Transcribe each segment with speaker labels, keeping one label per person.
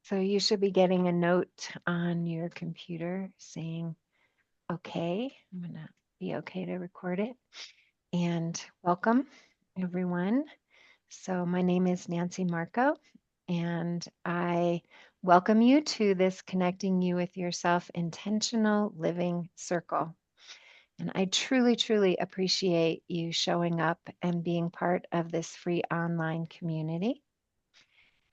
Speaker 1: So you should be getting a note on your computer saying, okay, I'm going to be okay to record it. And welcome, everyone. So my name is Nancy Marco, and I welcome you to this Connecting You with Yourself intentional living circle. And I truly, truly appreciate you showing up and being part of this free online community.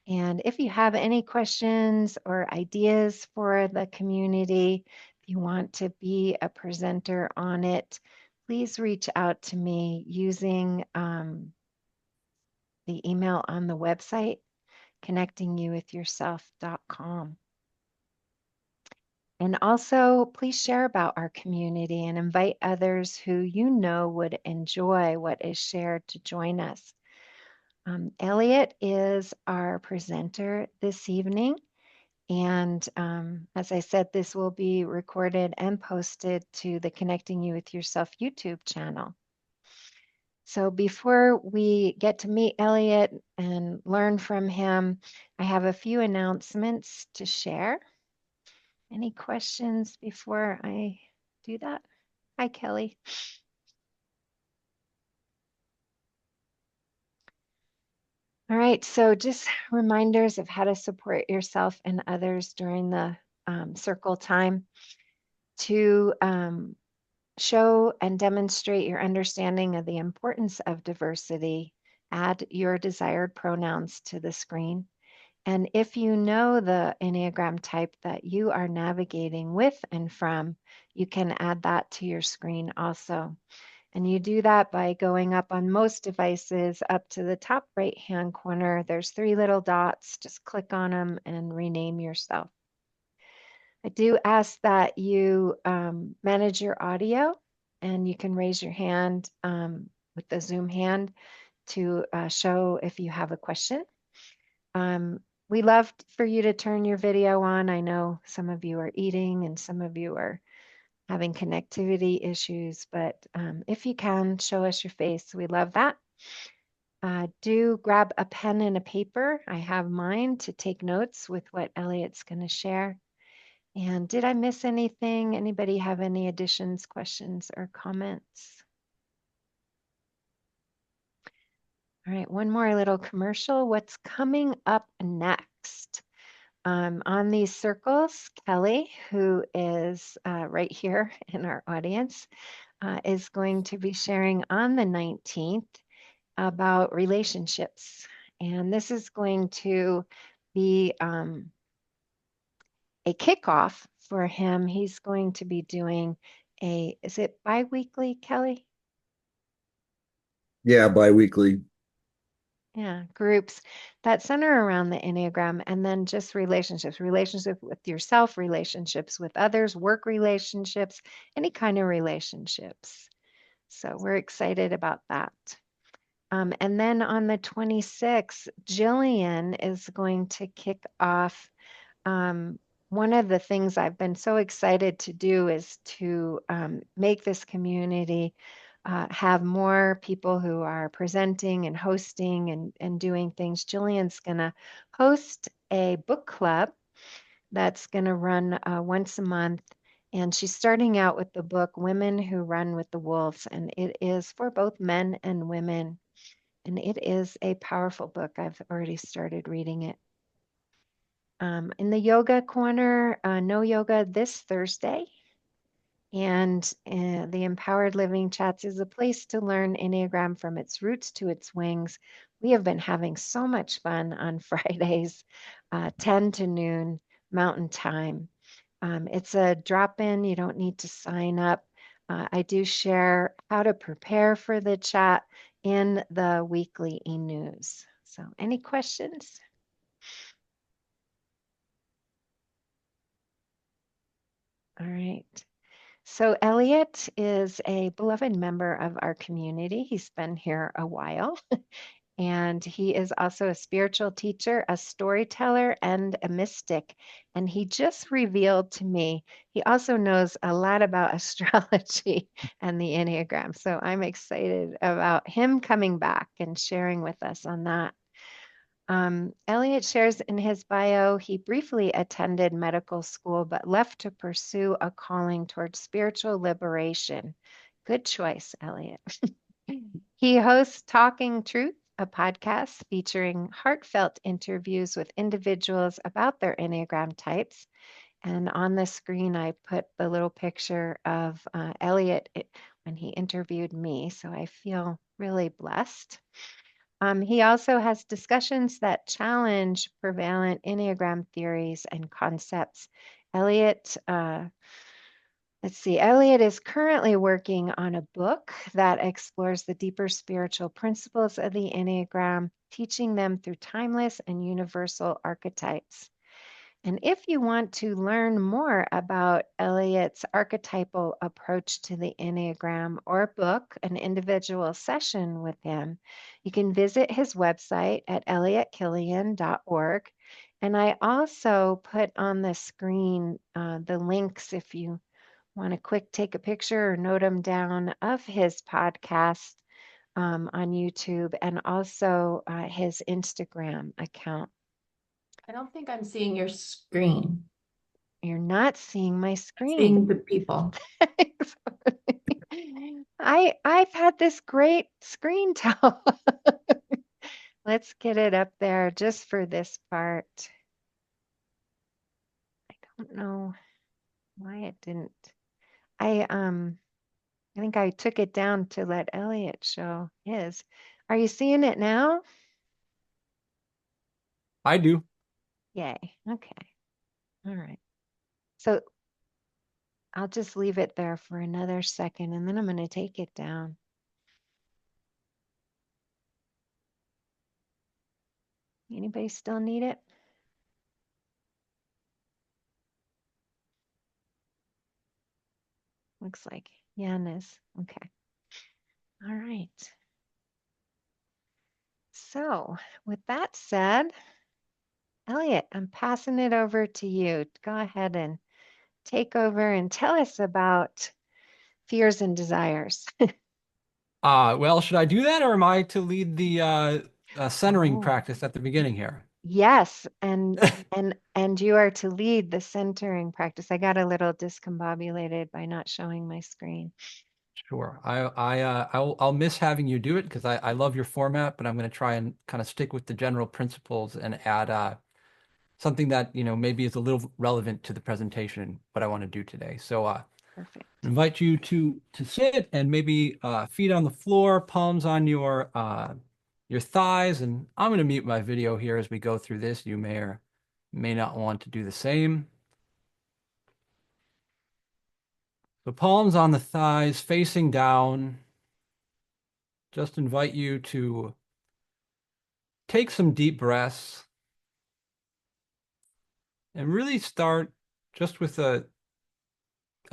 Speaker 1: And if you have any questions or ideas for the community, if you want to be a presenter on it, please reach out to me using the email on the website, connectingyouwithyourself.com. And also, please share about our community and invite others who you know would enjoy what is shared to join us. Elliot is our presenter this evening. And as I said, this will be recorded and posted to the Connecting You with Yourself YouTube channel. So before we get to meet Elliot and learn from him, I have a few announcements to share. Any questions before I do that? Hi, Kelly. All right, so just reminders of how to support yourself and others during the circle time to show and demonstrate your understanding of the importance of diversity. Add your desired pronouns to the screen. And if you know the Enneagram type that you are navigating with and from, you can add that to your screen also. And you do that by going up on most devices up to the top right-hand corner. There's three little dots. Just click on them and rename yourself. I do ask that you manage your audio, and you can raise your hand with the Zoom hand to show if you have a question. We love for you to turn your video on. I know some of you are eating and some of you are having connectivity issues, but if you can, show us your face. We love that. Do grab a pen and a paper. I have mine to take notes with what Elliot's going to share. And did I miss anything? Anybody have any additions, questions, or comments? All right, one more little commercial. What's coming up next? On these circles, Kelly, who is right here in our audience, is going to be sharing on the 19th about relationships. And this is going to be a kickoff for him. He's going to be doing is it bi-weekly, Kelly?
Speaker 2: Yeah, bi-weekly.
Speaker 1: Yeah, groups that center around the Enneagram and then just relationships with yourself, relationships with others, work relationships, any kind of relationships. So we're excited about that. And then on the 26th, Jillian is going to kick off. One of the things I've been so excited to do is to make this community have more people who are presenting and hosting and doing things. Jillian's going to host a book club that's going to run once a month. And she's starting out with the book Women Who Run with the Wolves. And it is for both men and women. And it is a powerful book. I've already started reading it. In the yoga corner, no yoga this Thursday. And the Empowered Living Chats is a place to learn Enneagram from its roots to its wings. We have been having so much fun on Fridays, 10 to noon Mountain Time. It's a drop in, you don't need to sign up. I do share how to prepare for the chat in the weekly e news. So, any questions? All right. So Elliot is a beloved member of our community. He's been here a while, and he is also a spiritual teacher, a storyteller, and a mystic. And he just revealed to me he also knows a lot about astrology and the Enneagram. So I'm excited about him coming back and sharing with us on that. Elliot shares in his bio he briefly attended medical school but left to pursue a calling towards spiritual liberation. Good choice, Elliot. He hosts Talking Truth, a podcast featuring heartfelt interviews with individuals about their Enneagram types. And on the screen, I put the little picture of Elliot when he interviewed me. So I feel really blessed. He also has discussions that challenge prevalent Enneagram theories and concepts. Elliot, let's see, Elliot is currently working on a book that explores the deeper spiritual principles of the Enneagram, teaching them through timeless and universal archetypes. And if you want to learn more about Elliot's archetypal approach to the Enneagram or book an individual session with him, you can visit his website at elliotkillian.org. And I also put on the screen the links if you want to quick take a picture or note them down of his podcast on YouTube and also his Instagram account.
Speaker 2: I don't think I'm seeing your screen.
Speaker 1: You're not seeing my
Speaker 2: I'm
Speaker 1: screen.
Speaker 2: seeing the people.
Speaker 1: I've had this great screen tell. Let's get it up there just for this part. I don't know why it didn't. I think I took it down to let Elliot show his. Are you seeing it now?
Speaker 3: I do.
Speaker 1: Yay. Okay. All right. So I'll just leave it there for another second and then I'm going to take it down. Anybody still need it? Looks like Jan is. Okay. All right. So, with that said, Elliot, I'm passing it over to you. Go ahead and take over and tell us about fears and desires.
Speaker 3: Well, should I do that or am I to lead the centering
Speaker 1: Oh,
Speaker 3: practice at the beginning here?
Speaker 1: yes, and you are to lead the centering practice. I got a little discombobulated by not showing my screen.
Speaker 3: Sure. I'll miss having you do it because I love your format, but I'm going to try and kind of stick with the general principles and add something that, maybe is a little relevant to the presentation, what I want to do today. So
Speaker 1: Perfect.
Speaker 3: invite you to sit and maybe feet on the floor, palms on your thighs, and I'm going to mute my video here as we go through this. You may or may not want to do the same. So palms on the thighs, facing down. Just invite you to take some deep breaths and really start just with a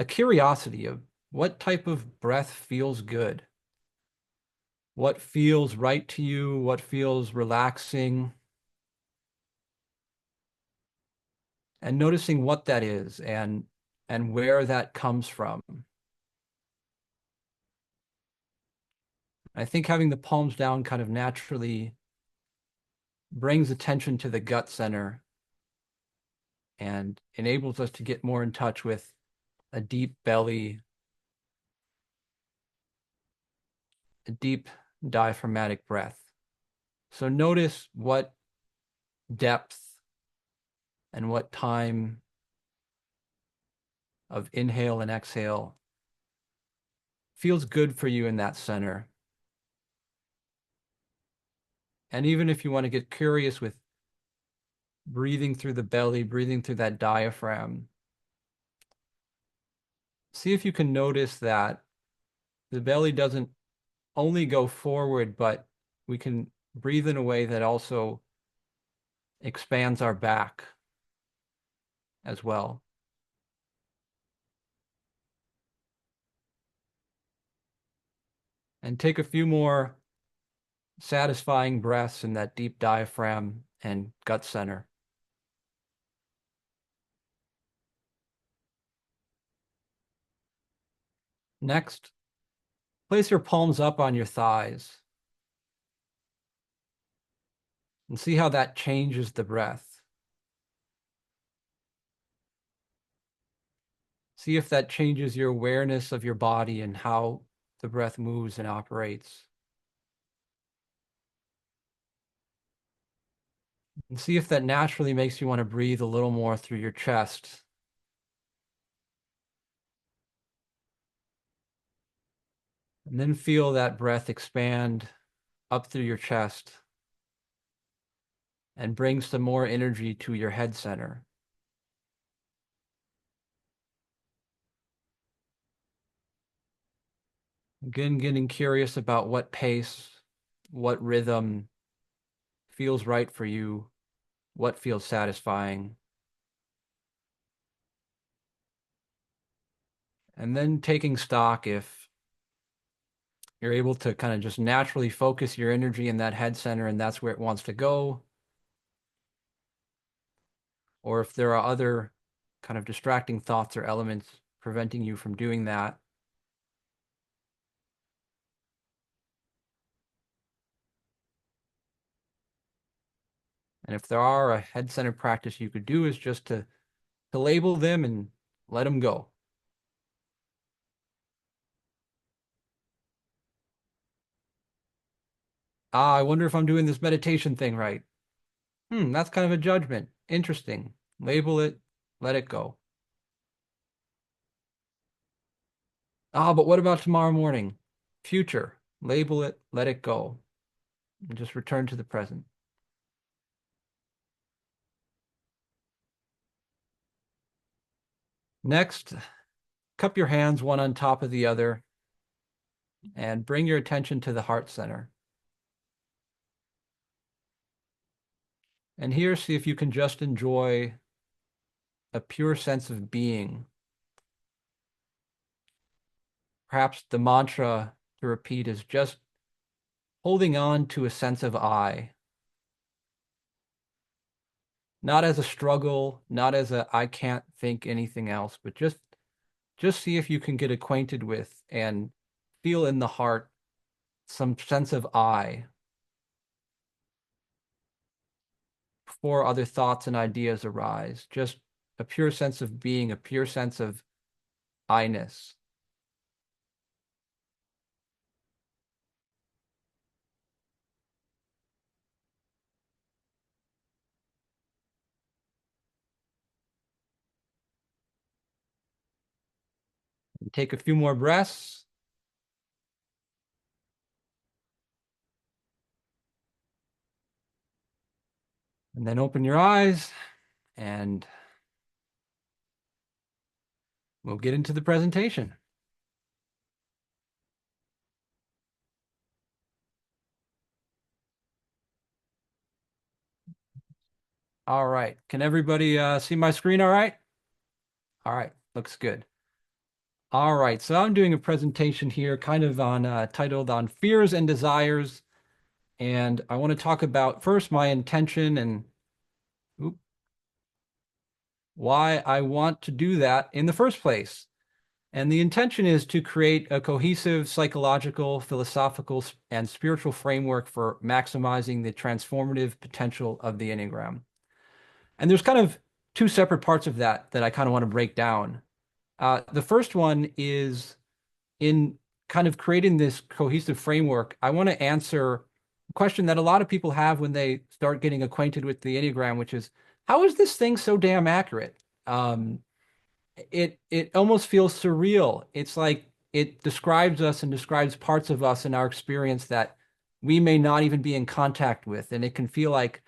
Speaker 3: curiosity of what type of breath feels good. What feels right to you? What feels relaxing? And noticing what that is and where that comes from. I think having the palms down kind of naturally brings attention to the gut center and enables us to get more in touch with a deep belly, a deep diaphragmatic breath. So notice what depth and what time of inhale and exhale feels good for you in that center. And even if you want to get curious with breathing through the belly, breathing through that diaphragm, see if you can notice that the belly doesn't only go forward, but we can breathe in a way that also expands our back as well. And take a few more satisfying breaths in that deep diaphragm and gut center. Next, place your palms up on your thighs. And see how that changes the breath. See if that changes your awareness of your body and how the breath moves and operates. And see if that naturally makes you want to breathe a little more through your chest. And then feel that breath expand up through your chest and bring some more energy to your head center. Again, getting curious about what pace, what rhythm feels right for you, what feels satisfying. And then taking stock if you're able to kind of just naturally focus your energy in that head center and that's where it wants to go, or if there are other kind of distracting thoughts or elements preventing you from doing that. And if there are, a head center practice you could do is just to label them and let them go. Ah, I wonder if I'm doing this meditation thing right. That's kind of a judgment. Interesting. Label it, let it go. Ah, but what about tomorrow morning? Future. Label it, let it go, and just return to the present. Next, cup your hands one on top of the other and bring your attention to the heart center. And here, see if you can just enjoy a pure sense of being. Perhaps the mantra to repeat is just holding on to a sense of I, not as a struggle, not as a I can't think anything else, but just see if you can get acquainted with and feel in the heart some sense of I before other thoughts and ideas arise. Just a pure sense of being, a pure sense of I-ness. And take a few more breaths. And then open your eyes and we'll get into the presentation. All right. Can everybody see my screen all right? All right. Looks good. All right. So I'm doing a presentation here kind of on titled on fears and desires. And I want to talk about first my intention and why I want to do that in the first place. And the intention is to create a cohesive psychological, philosophical, and spiritual framework for maximizing the transformative potential of the Enneagram. And there's kind of two separate parts of that I kind of want to break down. The first one is in kind of creating this cohesive framework, I want to answer a question that a lot of people have when they start getting acquainted with the Enneagram, which is, how is this thing so damn accurate? It almost feels surreal. It's like it describes us and describes parts of us in our experience that we may not even be in contact with. And it can feel like,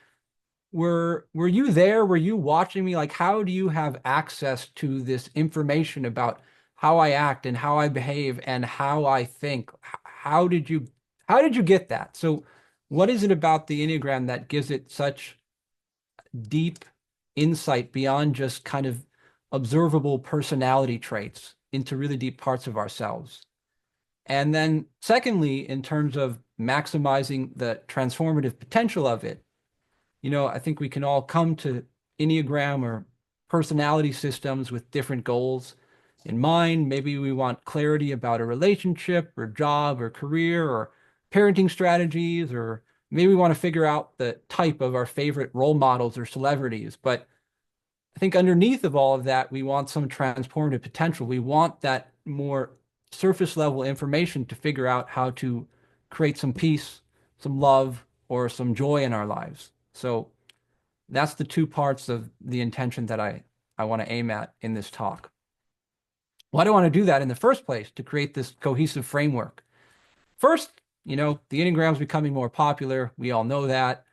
Speaker 3: were you there? Were you watching me? Like, how do you have access to this information about how I act and how I behave and how I think? How did you get that? So what is it about the Enneagram that gives it such deep insight beyond just kind of observable personality traits into really deep parts of ourselves? And then secondly, in terms of maximizing the transformative potential of it, I think we can all come to Enneagram or personality systems with different goals in mind. Maybe we want clarity about a relationship or job or career or parenting strategies or maybe we want to figure out the type of our favorite role models or celebrities. But I think underneath of all of that, we want some transformative potential. We want that more surface level information to figure out how to create some peace, some love, or some joy in our lives. So that's the two parts of the intention that I want to aim at in this talk. Why do I want to do that in the first place? To create this cohesive framework. First, the Enneagram is becoming more popular. We all know that.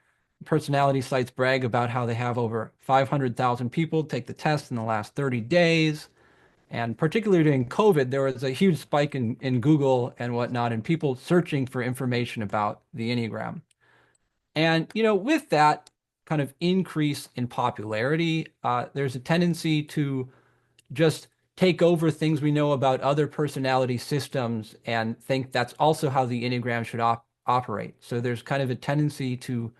Speaker 3: Personality sites brag about how they have over 500,000 people take the test in the last 30 days. And particularly during COVID, there was a huge spike in Google and whatnot, and people searching for information about the Enneagram. And, with that kind of increase in popularity, there's a tendency to just take over things we know about other personality systems and think that's also how the Enneagram should operate. So there's kind of a tendency to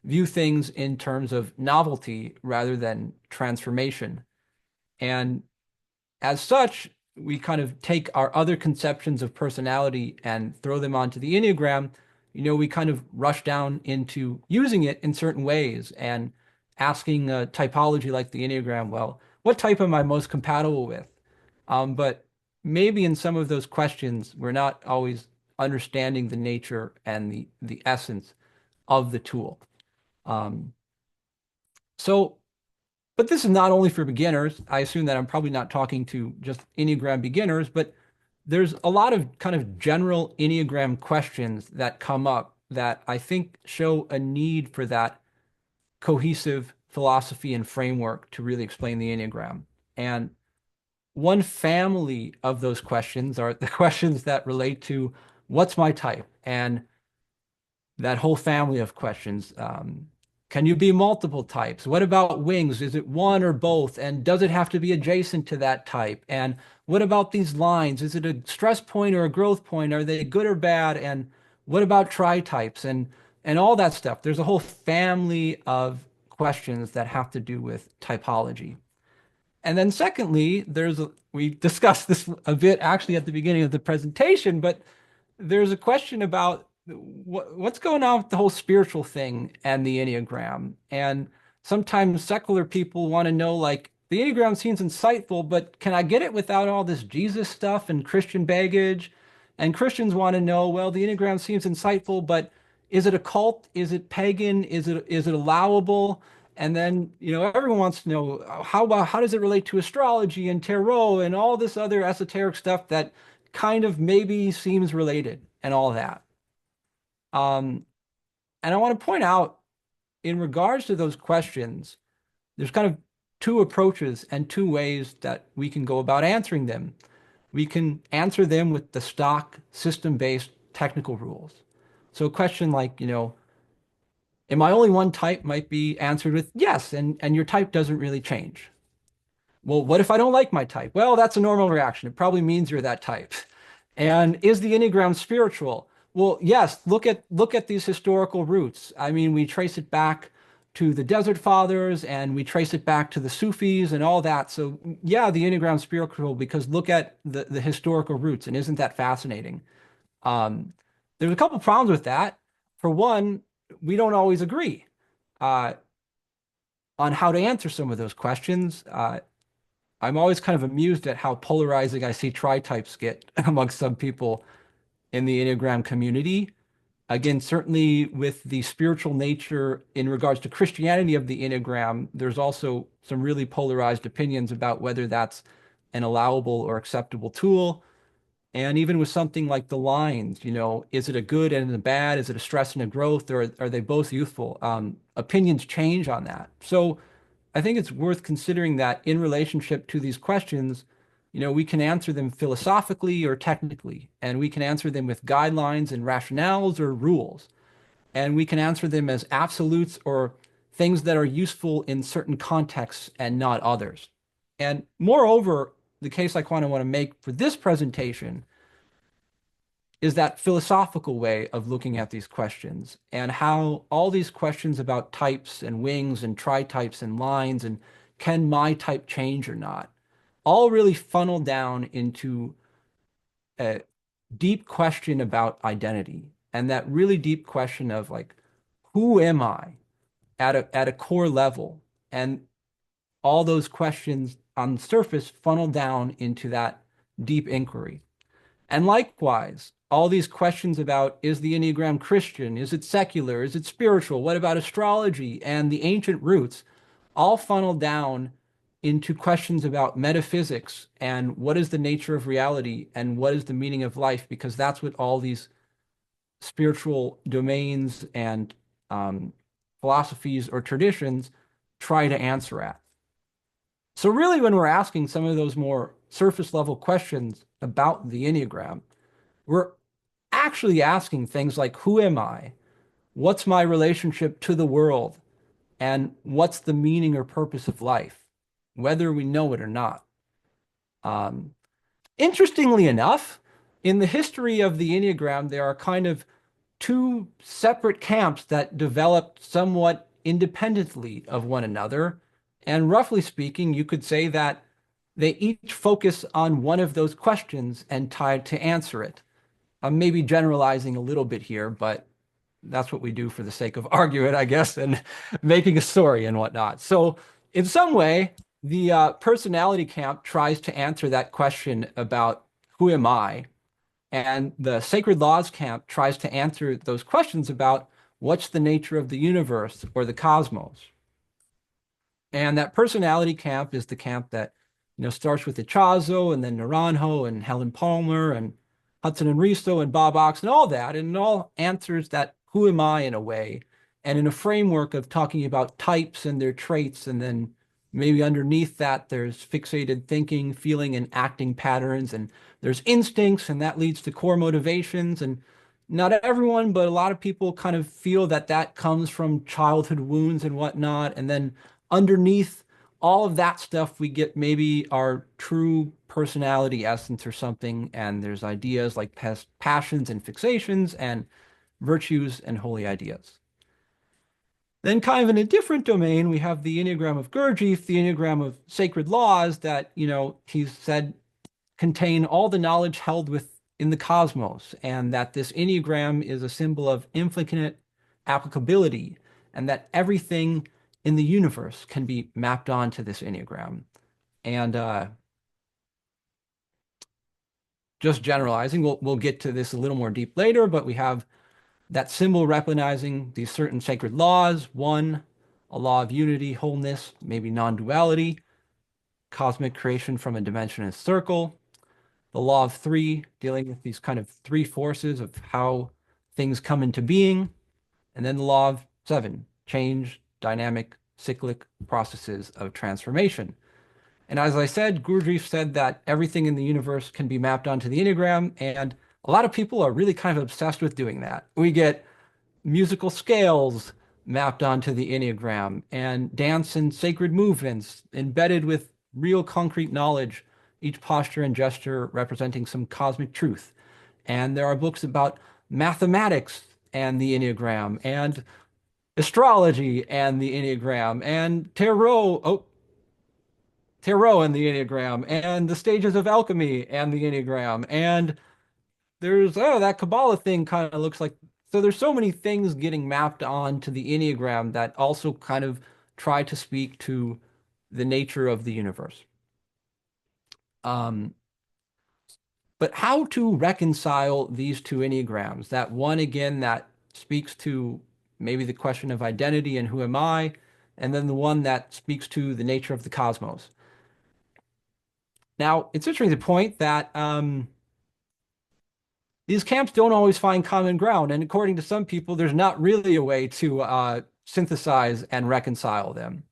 Speaker 3: view things in terms of novelty rather than transformation. And as such, we kind of take our other conceptions of personality and throw them onto the Enneagram. We kind of rush down into using it in certain ways and asking a typology like the Enneagram, well, what type am I most compatible with? But maybe in some of those questions, we're not always understanding the nature and the essence of the tool. Um, so but this is not only for beginners. I assume that I'm probably not talking to just Enneagram beginners, but there's a lot of kind of general Enneagram questions that come up that I think show a need for that cohesive philosophy and framework to really explain the Enneagram. And one family of those questions are the questions that relate to what's my type? And that whole family of questions. Can you be multiple types? What about wings? Is it one or both? And does it have to be adjacent to that type? And what about these lines? Is it a stress point or a growth point? Are they good or bad? And what about tri-types and all that stuff? There's a whole family of questions that have to do with typology. And then secondly, we discussed this a bit actually at the beginning of the presentation, but there's a question about what's going on with the whole spiritual thing and the Enneagram. And sometimes secular people want to know, like, the Enneagram seems insightful, but can I get it without all this Jesus stuff and Christian baggage? And Christians want to know, well, the Enneagram seems insightful, but is it a cult? Is it pagan? Is it allowable? And then, everyone wants to know how does it relate to astrology and tarot and all this other esoteric stuff that kind of maybe seems related and all that. Um, and I want to point out, in regards to those questions, there's kind of two approaches and two ways that we can go about answering them. We can answer them with the stock system-based technical rules. So a question like, am I only one type might be answered with yes, and your type doesn't really change. Well, what if I don't like my type? Well, that's a normal reaction. It probably means you're that type. And is the Enneagram spiritual? Well, yes, look at these historical roots. I mean, we trace it back to the Desert Fathers and we trace it back to the Sufis and all that. So yeah, the Enneagram's spiritual because look at the historical roots, and isn't that fascinating? Um, there's a couple problems with that. For one, we don't always agree uh, on how to answer some of those questions. I'm always kind of amused at how polarizing I see tri-types get amongst some people in the Enneagram community. Again, certainly with the spiritual nature in regards to Christianity of the Enneagram, there's also some really polarized opinions about whether that's an allowable or acceptable tool. And even with something like the lines, is it a good and a bad? Is it a stress and a growth? Or are they both youthful? Opinions change on that. So I think it's worth considering that in relationship to these questions, we can answer them philosophically or technically, and we can answer them with guidelines and rationales or rules, and we can answer them as absolutes or things that are useful in certain contexts and not others. And moreover, the case I kind of want to make for this presentation is that philosophical way of looking at these questions and how all these questions about types and wings and tri-types and lines and can my type change or not all really funnel down into a deep question about identity and that really deep question of like who am I at a core level? And all those questions on the surface funnel down into that deep inquiry. And likewise, all these questions about, is the Enneagram Christian? Is it secular? Is it spiritual? What about astrology and the ancient roots? All funnel down into questions about metaphysics and what is the nature of reality and what is the meaning of life, because that's what all these spiritual domains and philosophies or traditions try to answer at. So really, when we're asking some of those more surface level questions about the Enneagram, we're actually asking things like, who am I? What's my relationship to the world? And what's the meaning or purpose of life, whether we know it or not? Um, Interestingly enough, in the history of the Enneagram, there are kind of two separate camps that developed somewhat independently of one another. And roughly speaking, you could say that they each focus on one of those questions and try to answer it. I'm maybe generalizing a little bit here, but that's what we do for the sake of argument, I guess, and making a story and whatnot. So, in some way, the personality camp tries to answer that question about who am I, and the sacred laws camp tries to answer those questions about what's the nature of the universe or the cosmos. And that personality camp is the camp that, starts with Ichazo and then Naranjo and Helen Palmer and Hudson and Risto and Bob Ox and all that. And it all answers that who am I in a way, and in a framework of talking about types and their traits. And then maybe underneath that, there's fixated thinking, feeling, and acting patterns. And there's instincts, and that leads to core motivations. And not everyone, but a lot of people kind of feel that that comes from childhood wounds and whatnot. And then underneath all of that stuff, we get maybe our true personality essence or something. And there's ideas like passions and fixations and virtues and holy ideas. Then, kind of in a different domain, we have the Enneagram of Gurdjieff, the Enneagram of sacred laws that, he's said contain all the knowledge held within the cosmos, and that this Enneagram is a symbol of infinite applicability, and that everything in the universe can be mapped onto this Enneagram. And just generalizing, we'll get to this a little more deep later, but we have that symbol recognizing these certain sacred laws. One, a law of unity, wholeness, maybe non-duality, cosmic creation from a dimensionless circle. The law of three, dealing with these kind of three forces of how things come into being. And then the law of seven, change, dynamic, cyclic processes of transformation. And as I said, Gurdjieff said that everything in the universe can be mapped onto the Enneagram, and a lot of people are really kind of obsessed with doing that. We get musical scales mapped onto the Enneagram, and dance and sacred movements embedded with real concrete knowledge, each posture and gesture representing some cosmic truth. And there are books about mathematics and the Enneagram, and astrology and the Enneagram, and tarot and the Enneagram, and the stages of alchemy and the Enneagram, and there's that Kabbalah thing kind of looks like. So there's so many things getting mapped on to the Enneagram that also kind of try to speak to the nature of the universe. But how to reconcile these two Enneagrams? That one, again, that speaks to maybe the question of identity and who am I, and then the one that speaks to the nature of the cosmos. Now, it's interesting to point that these camps don't always find common ground, and according to some people, there's not really a way to synthesize and reconcile them.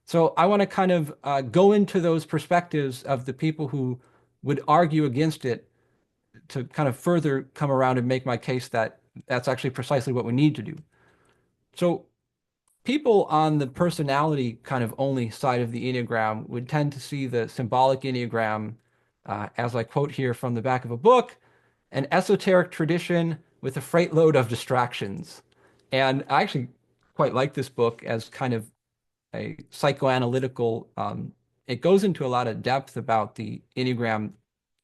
Speaker 3: So I want to kind of go into those perspectives of the people who would argue against it to kind of further come around and make my case that that's actually precisely what we need to do. So people on the personality kind of only side of the Enneagram would tend to see the symbolic Enneagram, as I quote here from the back of a book, an esoteric tradition with a freight load of distractions. And I actually quite like this book as kind of a psychoanalytical, it goes into a lot of depth about the Enneagram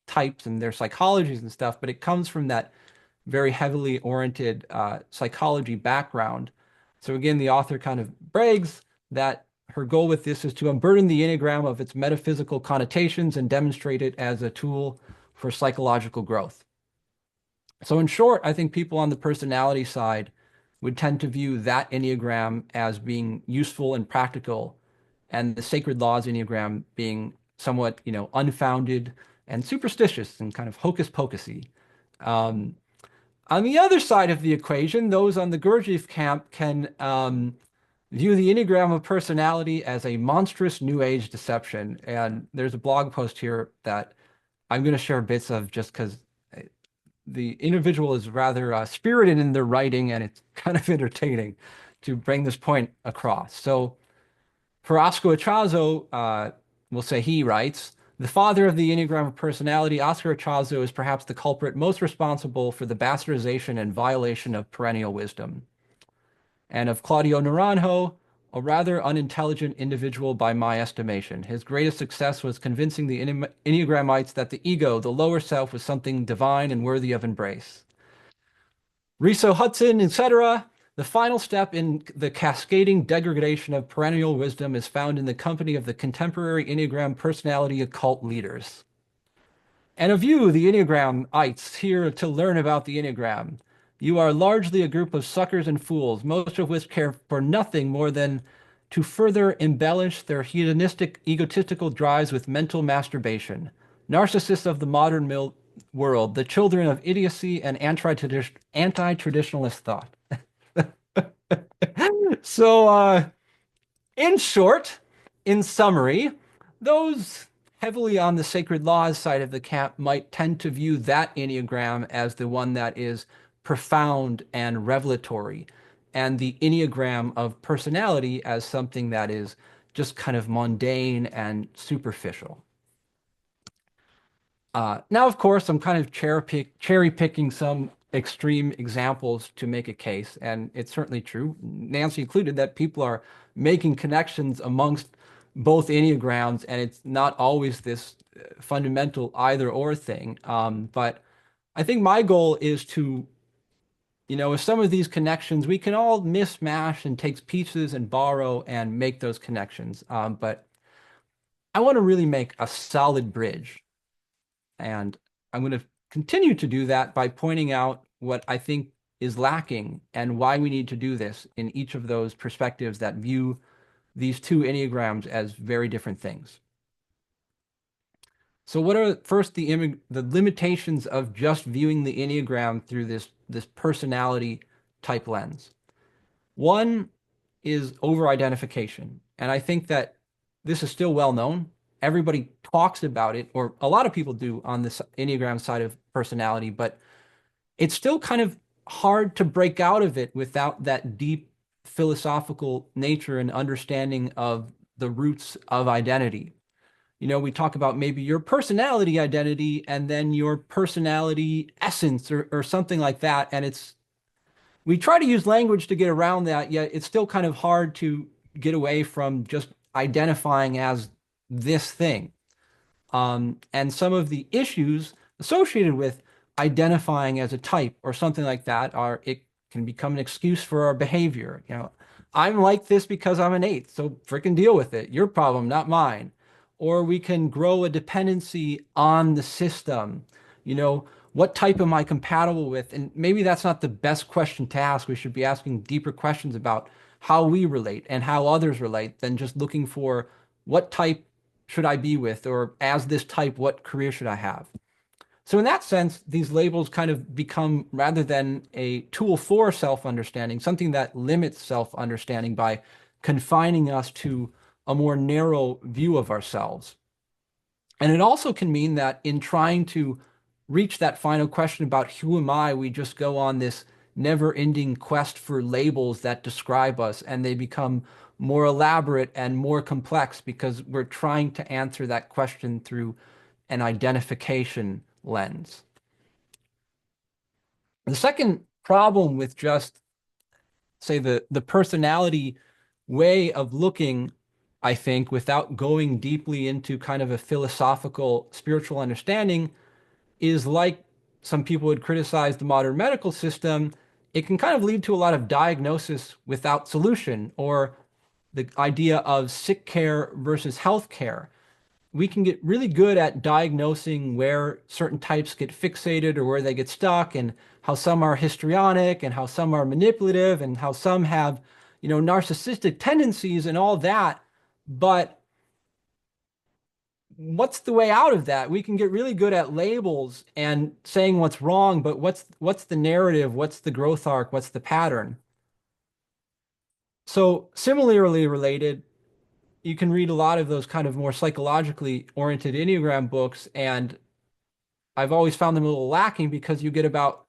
Speaker 3: types and their psychologies and stuff, but it comes from that very heavily oriented psychology background So again, the author kind of brags that her goal with this is to unburden the Enneagram of its metaphysical connotations and demonstrate it as a tool for psychological growth. So in short, I think people on the personality side would tend to view that Enneagram as being useful and practical, and the Sacred Laws Enneagram being somewhat, unfounded and superstitious and kind of hocus pocusy. Um, on the other side of the equation, those on the Gurdjieff camp can view the Enneagram of Personality as a monstrous New Age deception. And there's a blog post here that I'm going to share bits of just because the individual is rather spirited in their writing, and it's kind of entertaining to bring this point across. So for Oscar Ichazo, we'll say he writes, the father of the Enneagram of Personality, Oscar Ichazo, is perhaps the culprit most responsible for the bastardization and violation of perennial wisdom. And of Claudio Naranjo, a rather unintelligent individual by my estimation. His greatest success was convincing the Enneagramites that the ego, the lower self, was something divine and worthy of embrace. Riso Hudson, etc. The final step in the cascading degradation of perennial wisdom is found in the company of the contemporary Enneagram personality occult leaders. And of you, the Enneagramites, here to learn about the Enneagram. You are largely a group of suckers and fools, most of which care for nothing more than to further embellish their hedonistic, egotistical drives with mental masturbation. Narcissists of the modern world, the children of idiocy and anti-traditionalist thought. So, in short, in summary, those heavily on the sacred laws side of the camp might tend to view that Enneagram as the one that is profound and revelatory, and the Enneagram of personality as something that is just kind of mundane and superficial. Now, of course, I'm kind of cherry picking some extreme examples to make a case, and it's certainly true, Nancy included, that people are making connections amongst both Enneagrams, and it's not always this fundamental either or thing. But I think my goal is to, with some of these connections, we can all mismatch and take pieces and borrow and make those connections. But I want to really make a solid bridge. And I'm going to continue to do that by pointing out what I think is lacking and why we need to do this in each of those perspectives that view these two Enneagrams as very different things. So what are first the limitations of just viewing the Enneagram through this personality type lens? One is over-identification. And I think that this is still well known. Everybody talks about it, or a lot of people do on this Enneagram side of personality, but it's still kind of hard to break out of it without that deep philosophical nature and understanding of the roots of identity. We talk about maybe your personality identity and then your personality essence or something like that. And we try to use language to get around that, yet it's still kind of hard to get away from just identifying as this thing. And some of the issues associated with identifying as a type or something like that it can become an excuse for our behavior. I'm like this because I'm an 8, so freaking deal with it. Your problem, not mine. Or we can grow a dependency on the system. What type am I compatible with? And maybe that's not the best question to ask. We should be asking deeper questions about how we relate and how others relate than just looking for what type should I be with, or as this type, what career should I have? So in that sense, these labels kind of become, rather than a tool for self-understanding, something that limits self-understanding by confining us to a more narrow view of ourselves. And it also can mean that in trying to reach that final question about who am I, we just go on this never-ending quest for labels that describe us, and they become more elaborate and more complex because we're trying to answer that question through an identification lens. The second problem with just, say, the personality way of looking, I think, without going deeply into kind of a philosophical, spiritual understanding, is like some people would criticize the modern medical system, it can kind of lead to a lot of diagnosis without solution, or the idea of sick care versus health care. We can get really good at diagnosing where certain types get fixated or where they get stuck, and how some are histrionic and how some are manipulative and how some have, narcissistic tendencies and all that. But what's the way out of that? We can get really good at labels and saying what's wrong, but what's the narrative? What's the growth arc? What's the pattern? So similarly related, you can read a lot of those kind of more psychologically oriented Enneagram books, and I've always found them a little lacking because you get about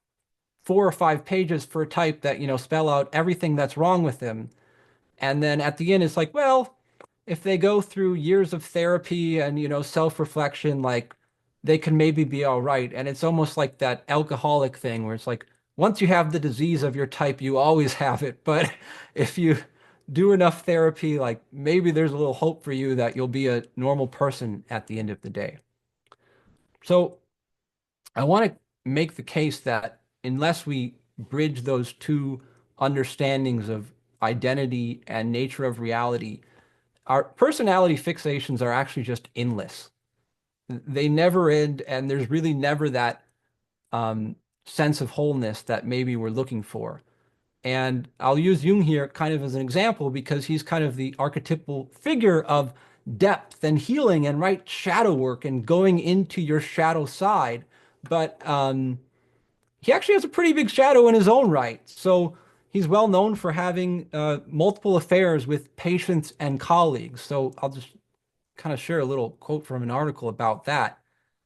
Speaker 3: 4 or 5 pages for a type that, spell out everything that's wrong with them. And then at the end, it's like, well, if they go through years of therapy and, self-reflection, like they can maybe be all right. And it's almost like that alcoholic thing where it's like, once you have the disease of your type, you always have it. But if you do enough therapy, like maybe there's a little hope for you that you'll be a normal person at the end of the day. So I want to make the case that unless we bridge those two understandings of identity and nature of reality, our personality fixations are actually just endless. They never end, and there's really never that sense of wholeness that maybe we're looking for. And I'll use Jung here kind of as an example because he's kind of the archetypal figure of depth and healing and right shadow work and going into your shadow side. But he actually has a pretty big shadow in his own right. So he's well known for having multiple affairs with patients and colleagues. So I'll just kind of share a little quote from an article about that.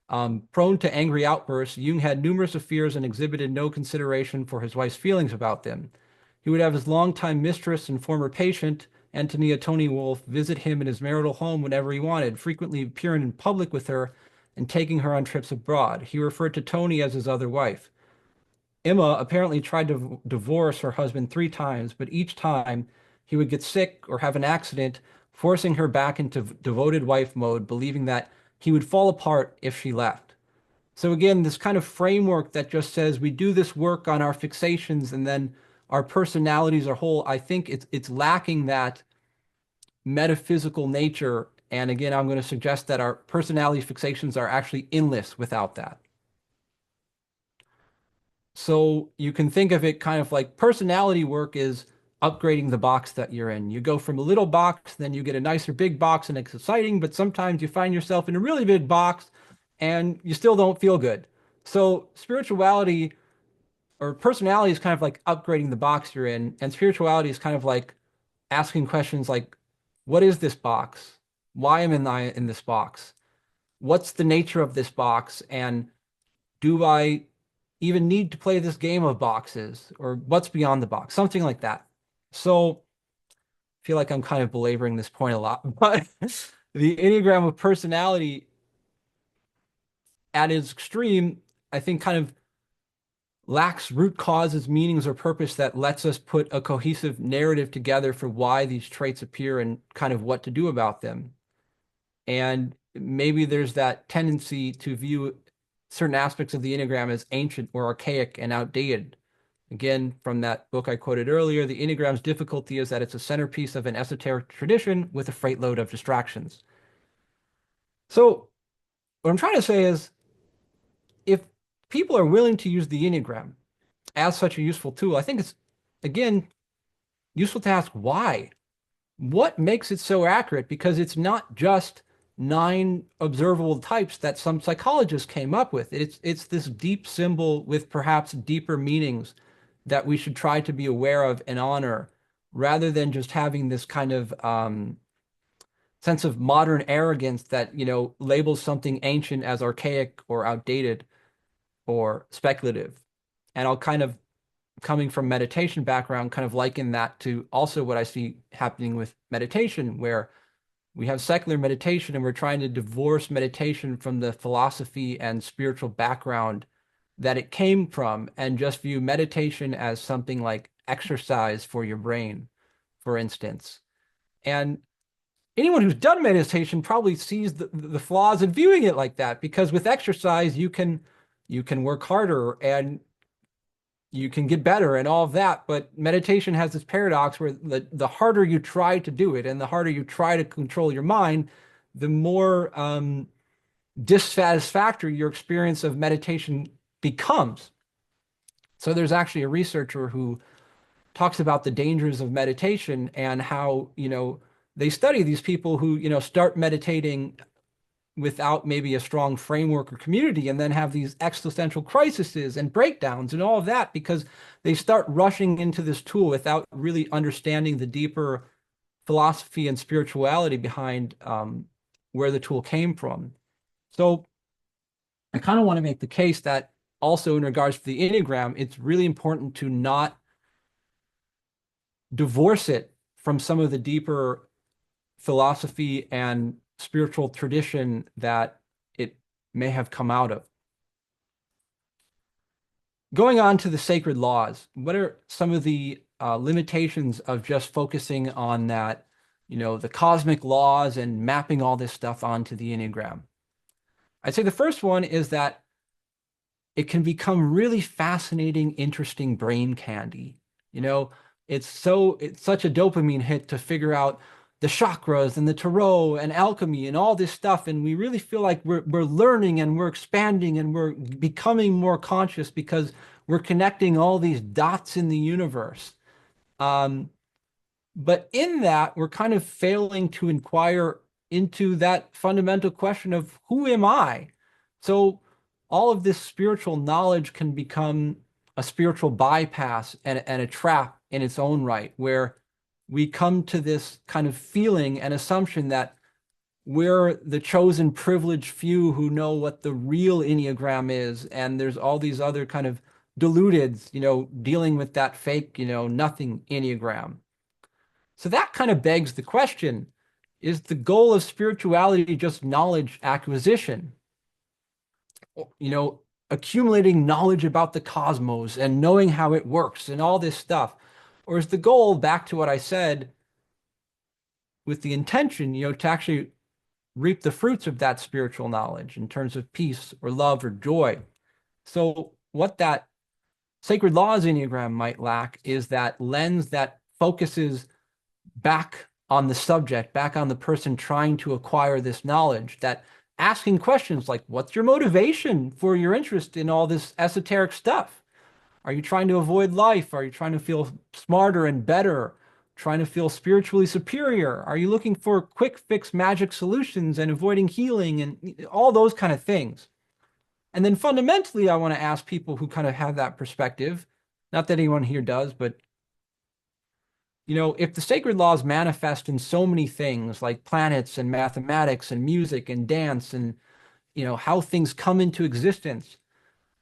Speaker 3: Prone to angry outbursts, Jung had numerous affairs and exhibited no consideration for his wife's feelings about them. He would have his longtime mistress and former patient, Antonia Tony Wolf, visit him in his marital home whenever he wanted, frequently appearing in public with her and taking her on trips abroad. He referred to Tony as his other wife. Emma apparently tried to divorce her husband 3 times, but each time he would get sick or have an accident, forcing her back into devoted wife mode, believing that he would fall apart if she left. So again, this kind of framework that just says we do this work on our fixations and then our personalities are whole, I think it's lacking that metaphysical nature. And again, I'm going to suggest that our personality fixations are actually endless without that. So you can think of it kind of like personality work is upgrading the box that you're in. You go from a little box, then you get a nicer big box and it's exciting, but sometimes you find yourself in a really big box and you still don't feel good. So spirituality or personality is kind of like upgrading the box you're in, and spirituality is kind of like asking questions like, what is this box? Why am I in this box? What's the nature of this box? And do I even need to play this game of boxes, or what's beyond the box? Something like that. So I feel like I'm kind of belaboring this point a lot, but the Enneagram of Personality at its extreme, I think kind of lacks root causes, meanings, or purpose that lets us put a cohesive narrative together for why these traits appear and kind of what to do about them. And maybe there's that tendency to view certain aspects of the Enneagram as ancient or archaic and outdated. Again, from that book I quoted earlier, the Enneagram's difficulty is that it's a centerpiece of an esoteric tradition with a freight load of distractions. So what I'm trying to say is, if people are willing to use the Enneagram as such a useful tool, I think it's, again, useful to ask why. What makes it so accurate? Because it's not just 9 observable types that some psychologists came up with. It's this deep symbol with perhaps deeper meanings that we should try to be aware of and honor, rather than just having this kind of sense of modern arrogance that, labels something ancient as archaic or outdated or speculative. And I'll kind of, coming from meditation background, kind of liken that to also what I see happening with meditation, where we have secular meditation and we're trying to divorce meditation from the philosophy and spiritual background that it came from, and just view meditation as something like exercise for your brain, for instance. And anyone who's done meditation probably sees the flaws in viewing it like that, because with exercise you can work harder and you can get better and all of that. But meditation has this paradox where the harder you try to do it and the harder you try to control your mind, the more dissatisfactory your experience of meditation becomes. So there's actually a researcher who talks about the dangers of meditation and how, they study these people who, start meditating without maybe a strong framework or community and then have these existential crises and breakdowns and all of that because they start rushing into this tool without really understanding the deeper philosophy and spirituality behind where the tool came from. So I kind of want to make the case that also in regards to the Enneagram, it's really important to not divorce it from some of the deeper philosophy and spiritual tradition that it may have come out of. Going on to the sacred laws, what are some of the limitations of just focusing on that, the cosmic laws and mapping all this stuff onto the Enneagram? I'd say the first one is that it can become really fascinating, interesting brain candy. It's such a dopamine hit to figure out the chakras and the tarot and alchemy and all this stuff. And we really feel like we're learning and we're expanding and we're becoming more conscious because we're connecting all these dots in the universe. But in that, we're kind of failing to inquire into that fundamental question of who am I? So all of this spiritual knowledge can become a spiritual bypass and a trap in its own right, where we come to this kind of feeling and assumption that we're the chosen privileged few who know what the real Enneagram is, and there's all these other kind of deludeds, dealing with that fake, nothing Enneagram. So that kind of begs the question, is the goal of spirituality just knowledge acquisition? Accumulating knowledge about the cosmos and knowing how it works and all this stuff? Or is the goal, back to what I said, with the intention, to actually reap the fruits of that spiritual knowledge in terms of peace or love or joy? So what that sacred laws Enneagram might lack is that lens that focuses back on the subject, back on the person trying to acquire this knowledge, that asking questions like, what's your motivation for your interest in all this esoteric stuff? Are you trying to avoid life? Are you trying to feel smarter and better? Trying to feel spiritually superior? Are you looking for quick fix magic solutions and avoiding healing and all those kind of things? And then fundamentally, I want to ask people who kind of have that perspective, not that anyone here does, but if the sacred laws manifest in so many things like planets and mathematics and music and dance and, how things come into existence,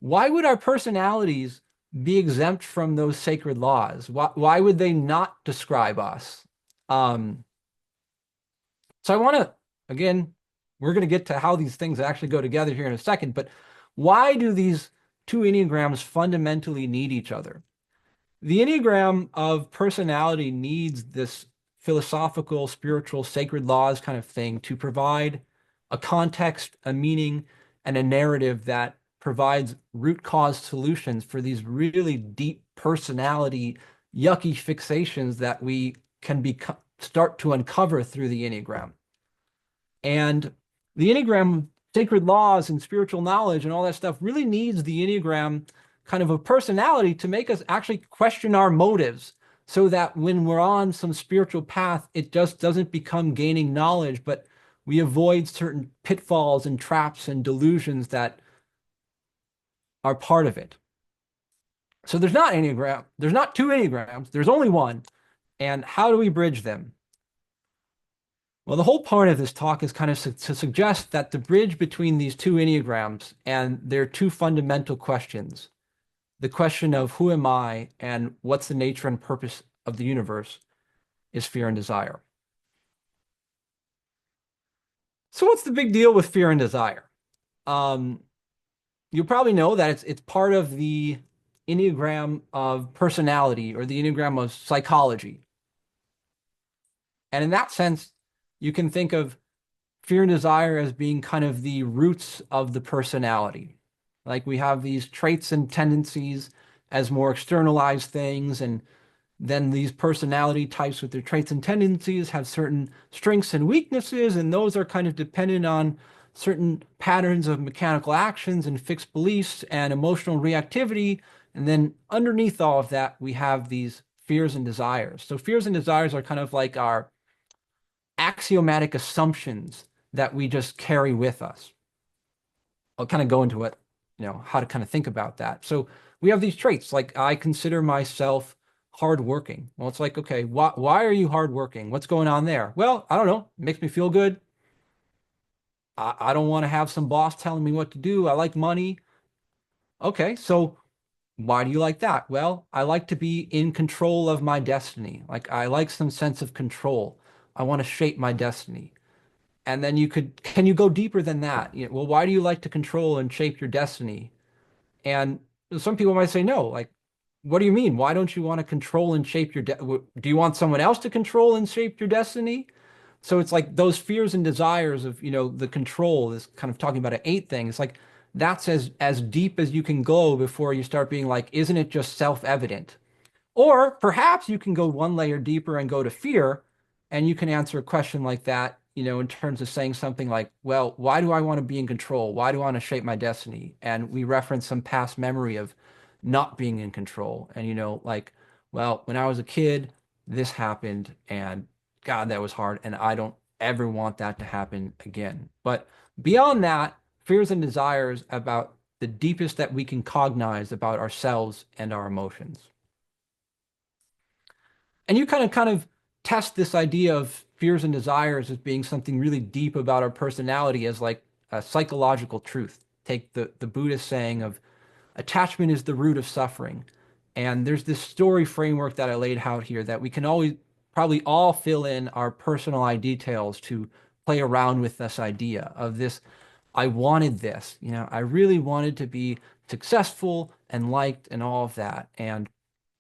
Speaker 3: why would our personalities be exempt from those sacred laws? Why would they not describe us? So I want to, again, we're going to get to how these things actually go together here in a second, but why do these two Enneagrams fundamentally need each other? The Enneagram of Personality needs this philosophical, spiritual, sacred laws kind of thing to provide a context, a meaning, and a narrative that provides root cause solutions for these really deep personality, yucky fixations that we can start to uncover through the Enneagram. And the Enneagram, sacred laws and spiritual knowledge and all that stuff really needs the Enneagram kind of a personality to make us actually question our motives, so that when we're on some spiritual path, it just doesn't become gaining knowledge, but we avoid certain pitfalls and traps and delusions that are part of it. So there's not two Enneagrams, there's only one. And how do we bridge them? Well, the whole point of this talk is kind of to suggest that the bridge between these two Enneagrams and their two fundamental questions, the question of who am I and what's the nature and purpose of the universe, is fear and desire. So what's the big deal with fear and desire? You probably know that it's part of the Enneagram of Personality or the Enneagram of Psychology. And in that sense, you can think of fear and desire as being kind of the roots of the personality. Like we have these traits and tendencies, as more externalized things. And then these personality types with their traits and tendencies have certain strengths and weaknesses, and those are kind of dependent on certain patterns of mechanical actions and fixed beliefs and emotional reactivity. And then underneath all of that, we have these fears and desires. So fears and desires are kind of like our axiomatic assumptions that we just carry with us. I'll kind of go into what, how to kind of think about that. So we have these traits, like I consider myself hardworking. Well, it's like, okay, why are you hardworking? What's going on there? Well, I don't know. It makes me feel good. I don't want to have some boss telling me what to do. I like money. Okay, so why do you like that? Well, I like to be in control of my destiny. Like I like some sense of control. I want to shape my destiny. And then can you go deeper than that? Well, why do you like to control and shape your destiny? And some people might say, no, like, what do you mean? Why don't you want to control and shape do you want someone else to control and shape your destiny? So it's like those fears and desires of, the control, this kind of talking about an eight thing. It's like that's as deep as you can go before you start being like, isn't it just self-evident? Or perhaps you can go one layer deeper and go to fear, and you can answer a question like that, in terms of saying something like, well, why do I want to be in control? Why do I want to shape my destiny? And we reference some past memory of not being in control. And, like, well, when I was a kid, this happened, and God, that was hard. And I don't ever want that to happen again. But beyond that, fears and desires about the deepest that we can cognize about ourselves and our emotions. And you kind of test this idea of fears and desires as being something really deep about our personality as like a psychological truth. Take the Buddhist saying of attachment is the root of suffering. And there's this story framework that I laid out here that we can always probably all fill in our personal details to play around with this idea of this. I wanted this, I really wanted to be successful and liked and all of that. And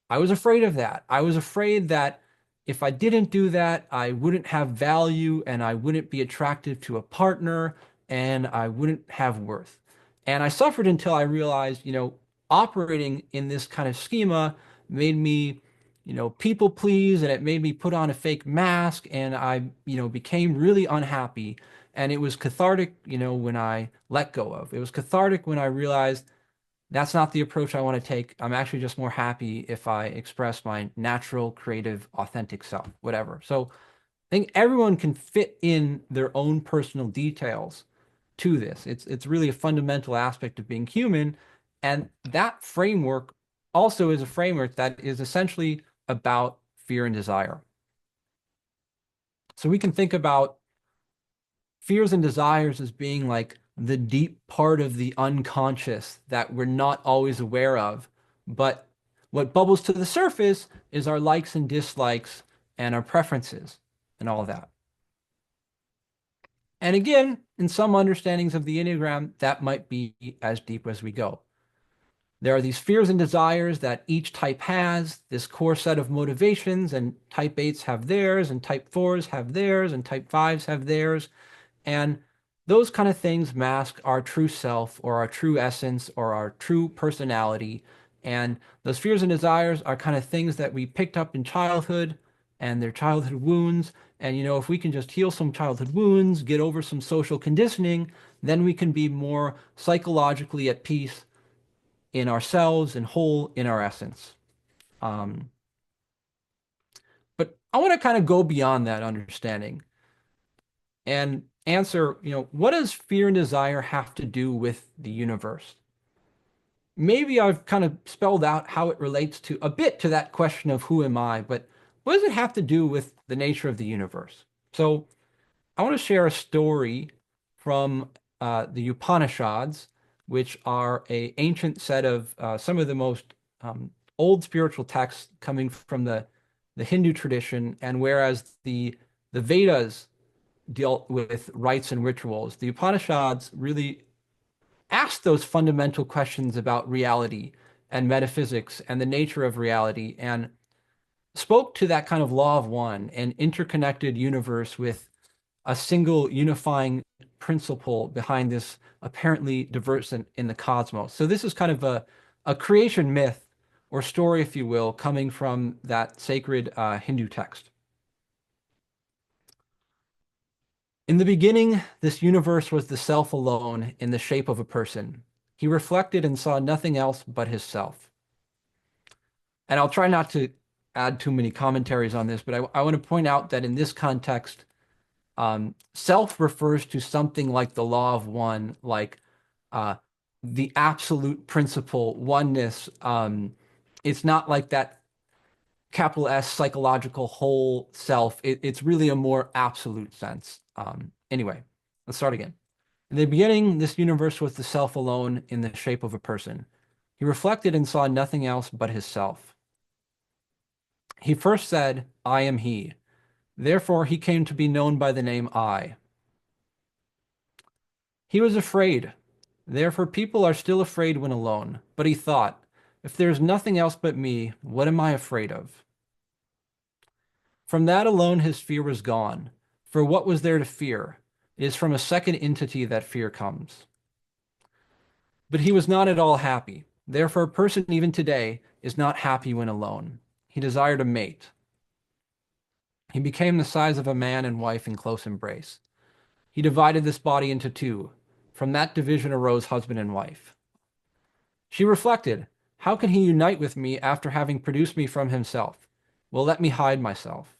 Speaker 3: I was afraid of that. I was afraid that if I didn't do that, I wouldn't have value and I wouldn't be attractive to a partner and I wouldn't have worth. And I suffered until I realized, operating in this kind of schema made me, people please, and it made me put on a fake mask, and I, became really unhappy. And it was cathartic, when I let go of. It was cathartic when I realized that's not the approach I want to take. I'm actually just more happy if I express my natural, creative, authentic self, whatever. So I think everyone can fit in their own personal details to this. It's really a fundamental aspect of being human. And that framework also is a framework that is essentially about fear and desire. So we can think about fears and desires as being like the deep part of the unconscious that we're not always aware of. But what bubbles to the surface is our likes and dislikes and our preferences and all of that. And again, in some understandings of the Enneagram, that might be as deep as we go. There are these fears and desires that each type has, this core set of motivations, and type 8s have theirs, and type 4s have theirs, and type 5s have theirs. And those kind of things mask our true self or our true essence or our true personality. And those fears and desires are kind of things that we picked up in childhood and their childhood wounds. And, if we can just heal some childhood wounds, get over some social conditioning, then we can be more psychologically at peace in ourselves and whole in our essence. But I want to kind of go beyond that understanding and answer, what does fear and desire have to do with the universe? Maybe I've kind of spelled out how it relates to a bit to that question of who am I, but what does it have to do with the nature of the universe? So I want to share a story from the Upanishads, which are a ancient set of some of the most old spiritual texts coming from the Hindu tradition, and whereas the Vedas dealt with rites and rituals, the Upanishads really asked those fundamental questions about reality and metaphysics and the nature of reality, and spoke to that kind of law of one, an interconnected universe with a single unifying principle behind this apparently diverse in the cosmos. So this is kind of a creation myth or story, if you will, coming from that sacred Hindu text. In the beginning, this universe was the self alone in the shape of a person. He reflected and saw nothing else but his self. And I'll try not to add too many commentaries on this, but I want to point out that in this context, self refers to something like the law of one, like the absolute principle, oneness. It's not like that capital S psychological whole self. It's really a more absolute sense. Anyway, let's start again. In the beginning, this universe was the self alone in the shape of a person. He reflected and saw nothing else but his self. He first said, I am he. Therefore, he came to be known by the name I. He was afraid. Therefore, people are still afraid when alone. But he thought, if there is nothing else but me, what am I afraid of? From that alone, his fear was gone. For what was there to fear? It is from a second entity that fear comes. But he was not at all happy. Therefore, a person even today is not happy when alone. He desired a mate. He became the size of a man and wife in close embrace. He divided this body into two. From that division arose husband and wife. She reflected, how can he unite with me after having produced me from himself? Well, let me hide myself.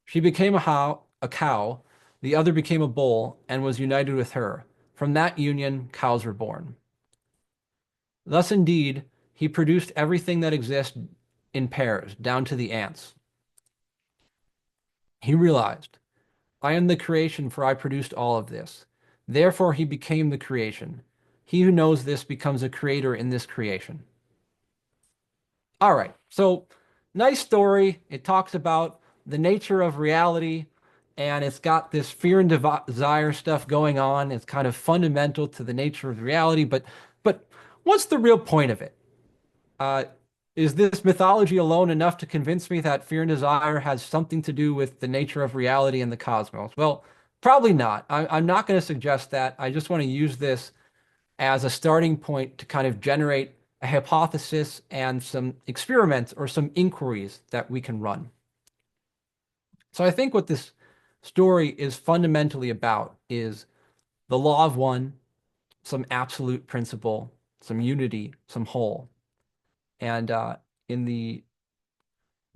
Speaker 3: She became a cow, the other became a bull, and was united with her. From that union, cows were born. Thus, indeed, he produced everything that exists in pairs, down to the ants. He realized, I am the creation, for I produced all of this. Therefore, he became the creation. He who knows this becomes a creator in this creation. All right, so nice story. It talks about the nature of reality, and it's got this fear and desire stuff going on. It's kind of fundamental to the nature of reality, but what's the real point of it? Uh, is this mythology alone enough to convince me that fear and desire has something to do with the nature of reality and the cosmos? Well, probably not. I'm not going to suggest that. I just want to use this as a starting point to kind of generate a hypothesis and some experiments or some inquiries that we can run. So I think what this story is fundamentally about is the law of one, some absolute principle, some unity, some whole. And in the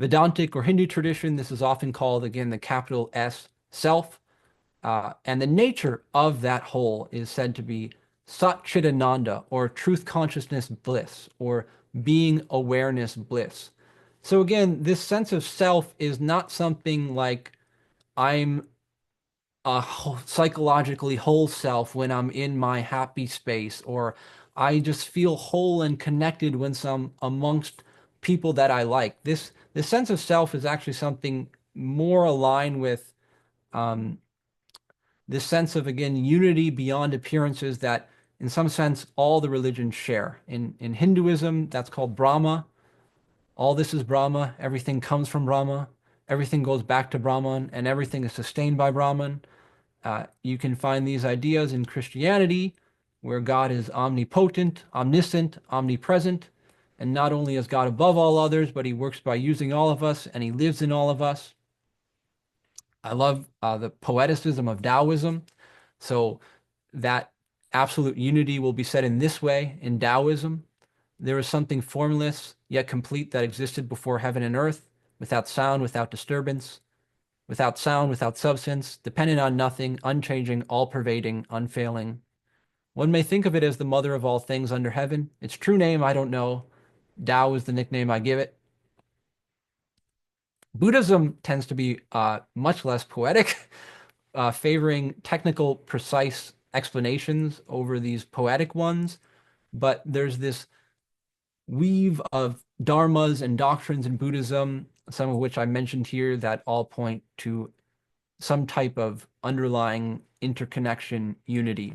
Speaker 3: Vedantic or Hindu tradition, this is often called, again, the capital S, self. And the nature of that whole is said to be Sat Chidananda, or truth consciousness bliss, or being awareness bliss. So again, this sense of self is not something like I'm a psychologically whole self when I'm in my happy space, or I just feel whole and connected when I'm amongst people that I like. This sense of self is actually something more aligned with this sense of, again, unity beyond appearances that in some sense all the religions share. In Hinduism, that's called Brahma. All this is Brahma. Everything comes from Brahma. Everything goes back to Brahman, and everything is sustained by Brahman. You can find these ideas in Christianity, where God is omnipotent, omniscient, omnipresent, and not only is God above all others, but he works by using all of us, and he lives in all of us. I love the poeticism of Taoism. So that absolute unity will be said in this way in Taoism. There is something formless yet complete that existed before heaven and earth, without sound, without disturbance, without sound, without substance, dependent on nothing, unchanging, all-pervading, unfailing. One may think of it as the mother of all things under heaven. Its true name, I don't know. Tao is the nickname I give it. Buddhism tends to be much less poetic, favoring technical, precise explanations over these poetic ones. But there's this weave of dharmas and doctrines in Buddhism, some of which I mentioned here, that all point to some type of underlying interconnection unity.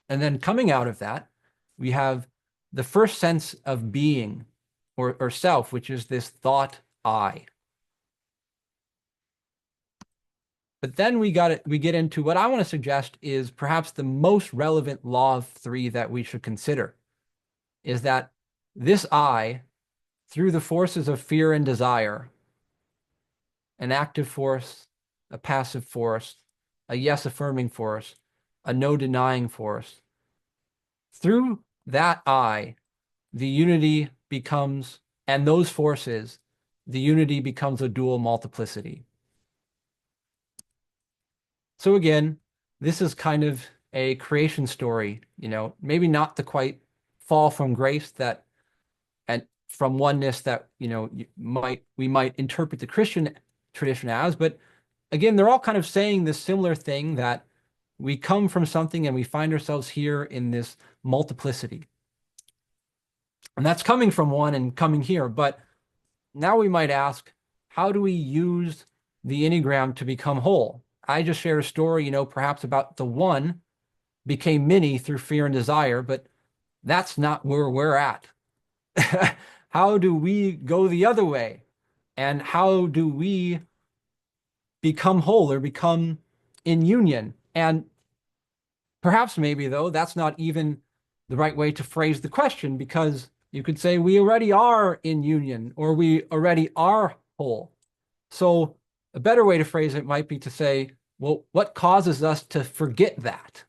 Speaker 3: And then coming out of that, we have the first sense of being or self, which is this thought I. But then we get into what I want to suggest is perhaps the most relevant law of three that we should consider, is that this I, through the forces of fear and desire, an active force, a passive force, a yes affirming force, a no denying force, through that I, the unity becomes, and those forces, the unity becomes a dual multiplicity. So again, this is kind of a creation story, maybe not the quite fall from grace that, and from oneness that, we might interpret the Christian tradition as, but again, they're all kind of saying this similar thing, that we come from something and we find ourselves here in this multiplicity. And that's coming from one and coming here. But now we might ask, how do we use the Enneagram to become whole? I just shared a story, perhaps about the one became many through fear and desire, but that's not where we're at. How do we go the other way? And how do we become whole or become in union? And perhaps maybe, though, that's not even the right way to phrase the question, because you could say we already are in union or we already are whole. So a better way to phrase it might be to say, well, what causes us to forget that?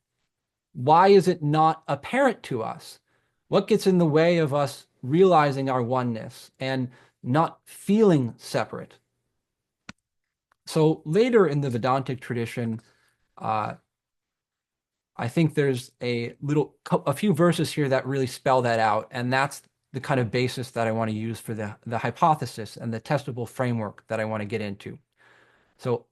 Speaker 3: Why is it not apparent to us? What gets in the way of us realizing our oneness and not feeling separate? So later in the Vedantic tradition, I think there's a few verses here that really spell that out, and that's the kind of basis that I want to use for the hypothesis and the testable framework that I want to get into. So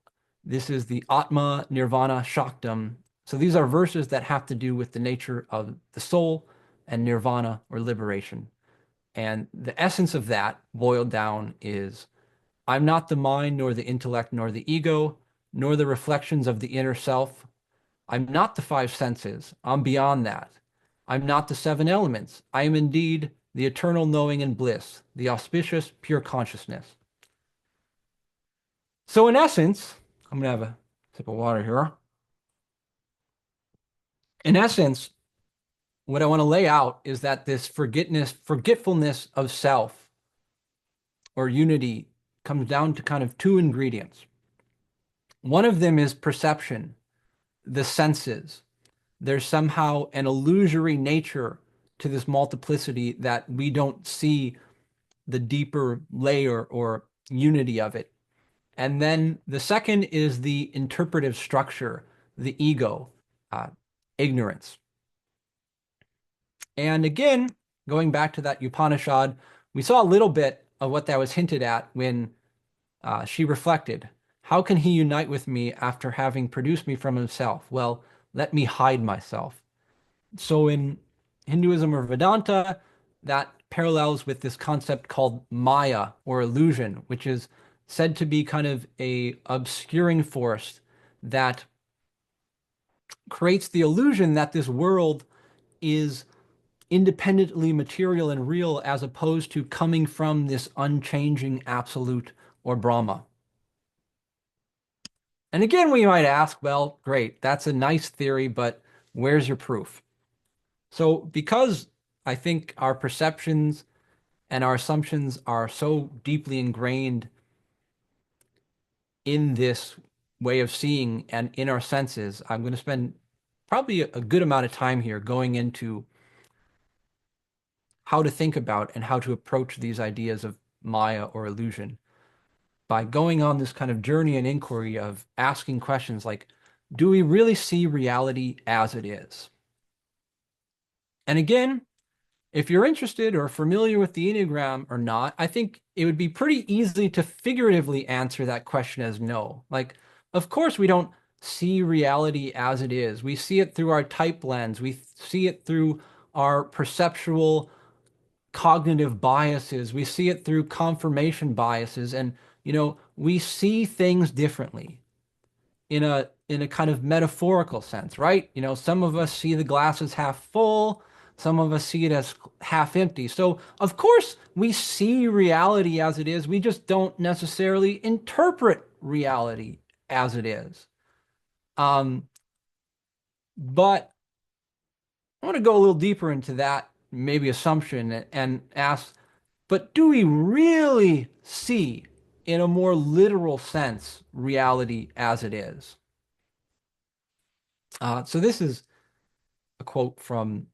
Speaker 3: this is the Atma Nirvana Shaktam. So these are verses that have to do with the nature of the soul and nirvana, or liberation. And the essence of that, boiled down, is I'm not the mind, nor the intellect, nor the ego, nor the reflections of the inner self. I'm not the five senses. I'm beyond that. I'm not the seven elements. I am indeed the eternal knowing and bliss, the auspicious pure consciousness. So in essence, I'm going to have a sip of water here. In essence, what I want to lay out is that this forgetfulness of self or unity comes down to kind of two ingredients. One of them is perception, the senses. There's somehow an illusory nature to this multiplicity that we don't see the deeper layer or unity of it. And then the second is the interpretive structure, the ego, ignorance. And again, going back to that Upanishad, we saw a little bit of what that was hinted at when she reflected. How can he unite with me after having produced me from himself? Well, let me hide myself. So in Hinduism or Vedanta, that parallels with this concept called Maya, or illusion, which is said to be kind of a obscuring force that creates the illusion that this world is independently material and real, as opposed to coming from this unchanging absolute, or Brahma. And again, we might ask, well, great, that's a nice theory, but where's your proof? So because I think our perceptions and our assumptions are so deeply ingrained in this way of seeing and in our senses, I'm going to spend probably a good amount of time here going into how to think about and how to approach these ideas of Maya or illusion by going on this kind of journey and inquiry of asking questions like, do we really see reality as it is? And again, if you're interested or familiar with the Enneagram or not, I think it would be pretty easy to figuratively answer that question as no. Like, of course, we don't see reality as it is. We see it through our type lens. We see it through our perceptual cognitive biases. We see it through confirmation biases. And, we see things differently in a kind of metaphorical sense, right? Some of us see the glass as half full, some of us see it as half empty. So, of course, we see reality as it is. We just don't necessarily interpret reality as it is. But I want to go a little deeper into that maybe assumption and ask, but do we really see, in a more literal sense, reality as it is? So this is a quote from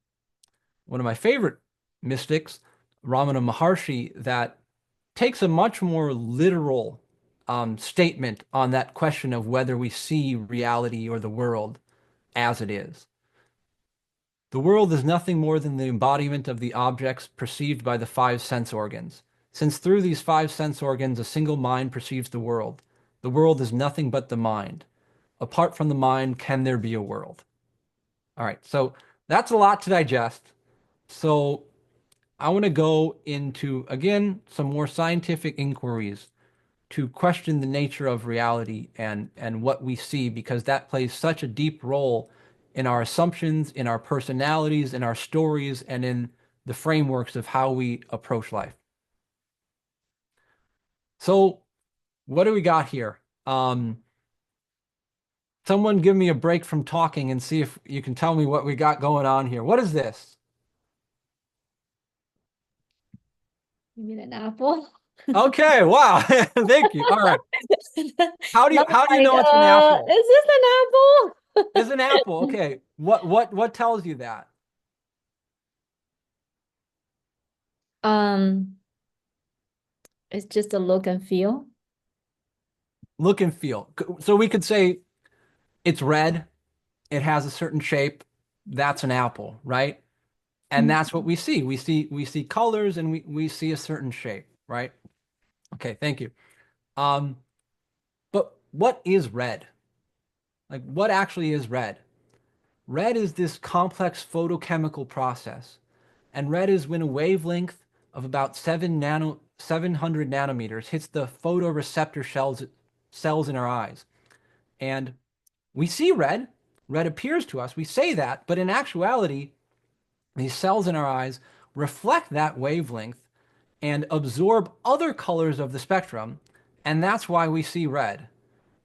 Speaker 3: one of my favorite mystics, Ramana Maharshi, that takes a much more literal statement on that question of whether we see reality or the world as it is. The world is nothing more than the embodiment of the objects perceived by the five sense organs. Since through these five sense organs a single mind perceives the world is nothing but the mind. Apart from the mind, can there be a world? All right, so that's a lot to digest. So I want to go into, again, some more scientific inquiries to question the nature of reality and what we see, because that plays such a deep role in our assumptions, in our personalities, in our stories, and in the frameworks of how we approach life. So, what do we got here? Someone give me a break from talking and see if you can tell me what we got going on here. What is this?
Speaker 4: You mean an apple?
Speaker 3: Okay, wow. Thank you. All right. How do you
Speaker 4: Not
Speaker 3: how do you
Speaker 4: like,
Speaker 3: know it's an apple?
Speaker 4: is this an apple?
Speaker 3: It's an apple. Okay. What tells you that?
Speaker 4: Um, it's just a look and feel.
Speaker 3: Look and feel. So we could say it's red, it has a certain shape, that's an apple, right? And that's what we see. We see colors and we see a certain shape, right? Okay, thank you. Um, but what is red? Like what actually is red? Red is this complex photochemical process. And red is when a wavelength of about 700 nanometers hits the photoreceptor cells in our eyes. And we see red. Red appears to us. We say that, but in actuality, these cells in our eyes reflect that wavelength and absorb other colors of the spectrum, and that's why we see red.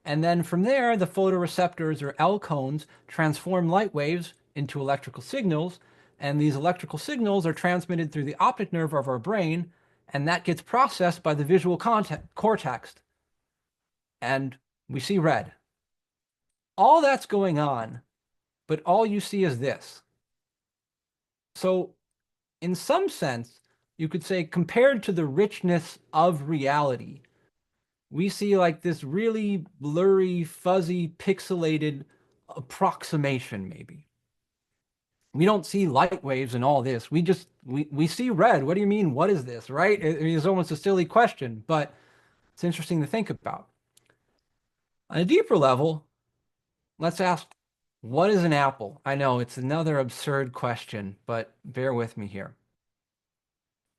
Speaker 3: And then from there, the photoreceptors or L cones transform light waves into electrical signals, and these electrical signals are transmitted through the optic nerve of our brain, and that gets processed by the visual cortex, and we see red. All that's going on, but all you see is this. So, in some sense, you could say, compared to the richness of reality, we see like this really blurry, fuzzy, pixelated approximation, maybe. We don't see light waves and all this. We see red. What do you mean? What is this? Right? It's almost a silly question, but it's interesting to think about. On a deeper level, let's ask, what is an apple? I know it's another absurd question, but bear with me here.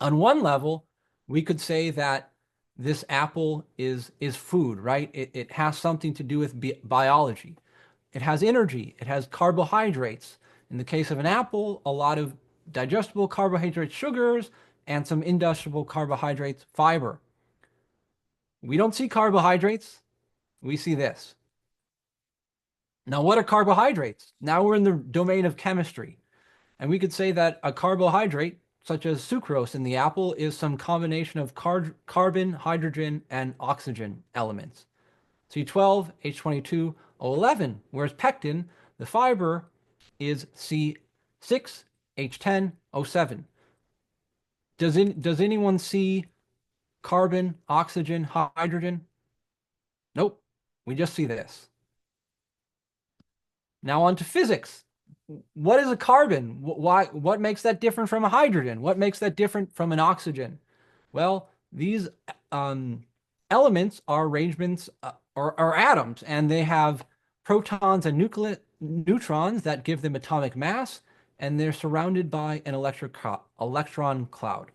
Speaker 3: On one level, we could say that this apple is food, right? It has something to do with biology. It has energy. It has carbohydrates. In the case of an apple, a lot of digestible carbohydrates, sugars, and some ingestible carbohydrates, fiber. We don't see carbohydrates. We see this. Now, what are carbohydrates? Now we're in the domain of chemistry. And we could say that a carbohydrate, such as sucrose in the apple, is some combination of carbon, hydrogen, and oxygen elements. C12, H22, O11, whereas pectin, the fiber, is C6, H10, O7. Does anyone see carbon, oxygen, hydrogen? Nope. We just see this. Now on to physics. What is a carbon? What makes that different from a hydrogen? What makes that different from an oxygen? Well, these elements are arrangements or atoms, and they have protons and neutrons that give them atomic mass, and they're surrounded by an electron cloud.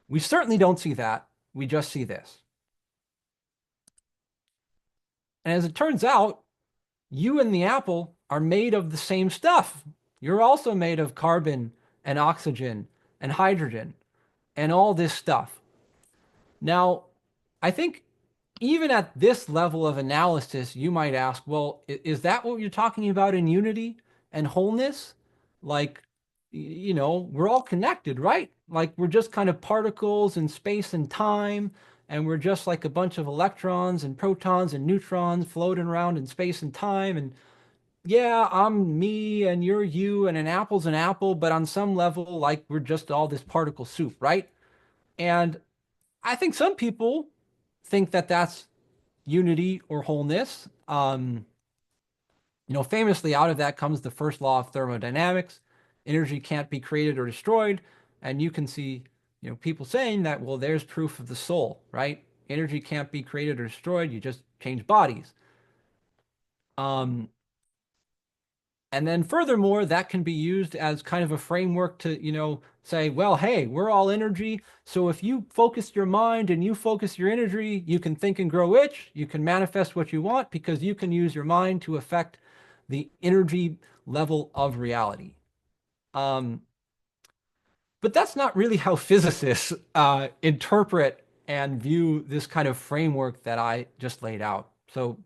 Speaker 3: We certainly don't see that. We just see this. And as it turns out, you and the apple are made of the same stuff. You're also made of carbon and oxygen and hydrogen and all this stuff. Now, I think even at this level of analysis, you might ask, well, is that what you're talking about in unity and wholeness? Like we're all connected, right? Like we're just kind of particles in space and time, and we're just like a bunch of electrons and protons and neutrons floating around in space and time. And yeah, I'm me and you're you, and an apple's an apple, but on some level, like we're just all this particle soup, right? And I think some people think that that's unity or wholeness. Famously out of that comes the first law of thermodynamics. Energy can't be created or destroyed. And you can see, people saying that, well, there's proof of the soul, right? Energy can't be created or destroyed. You just change bodies. Um, and then furthermore, that can be used as kind of a framework to, say, well, hey, we're all energy. So if you focus your mind and you focus your energy, you can think and grow rich. You can manifest what you want because you can use your mind to affect the energy level of reality. But that's not really how physicists interpret and view this kind of framework that I just laid out. So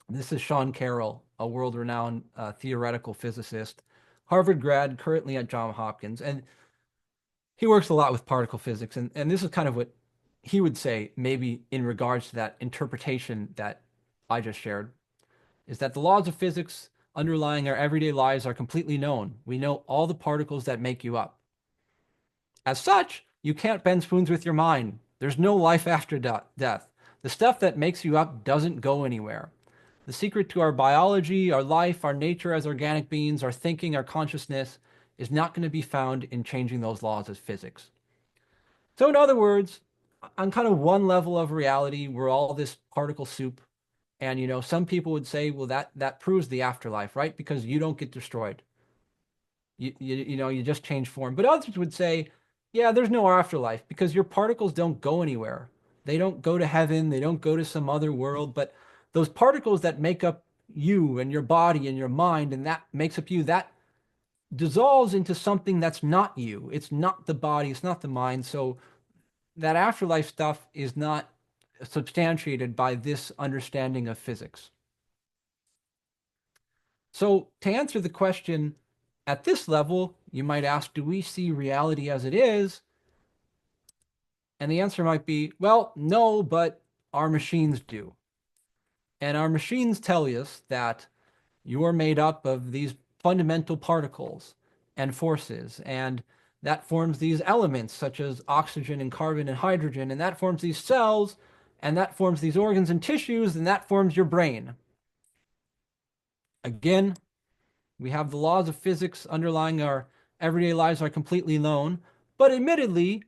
Speaker 3: this is Sean Carroll, a world-renowned theoretical physicist, Harvard grad, currently at Johns Hopkins, and he works a lot with particle physics. And this is kind of what he would say, maybe in regards to that interpretation that I just shared, is that the laws of physics underlying our everyday lives are completely known. We know all the particles that make you up. As such, you can't bend spoons with your mind. There's no life after death. The stuff that makes you up doesn't go anywhere. The secret to our biology, our life, our nature as organic beings, our thinking, our consciousness is not going to be found in changing those laws of physics. So, in other words, on kind of one level of reality, we're all this particle soup. And, some people would say, well, that proves the afterlife, right? Because you don't get destroyed. You just change form. But others would say, yeah, there's no afterlife because your particles don't go anywhere. They don't go to heaven. They don't go to some other world. But those particles that make up you and your body and your mind and that makes up you, that dissolves into something that's not you. It's not the body. It's not the mind. So that afterlife stuff is not substantiated by this understanding of physics. So to answer the question, at this level, you might ask, do we see reality as it is? And the answer might be, well, no, but our machines do. And our machines tell us that you're made up of these fundamental particles and forces, and that forms these elements such as oxygen and carbon and hydrogen, and that forms these cells, and that forms these organs and tissues, and that forms your brain. Again, we have the laws of physics underlying our everyday lives are completely known, but admittedly,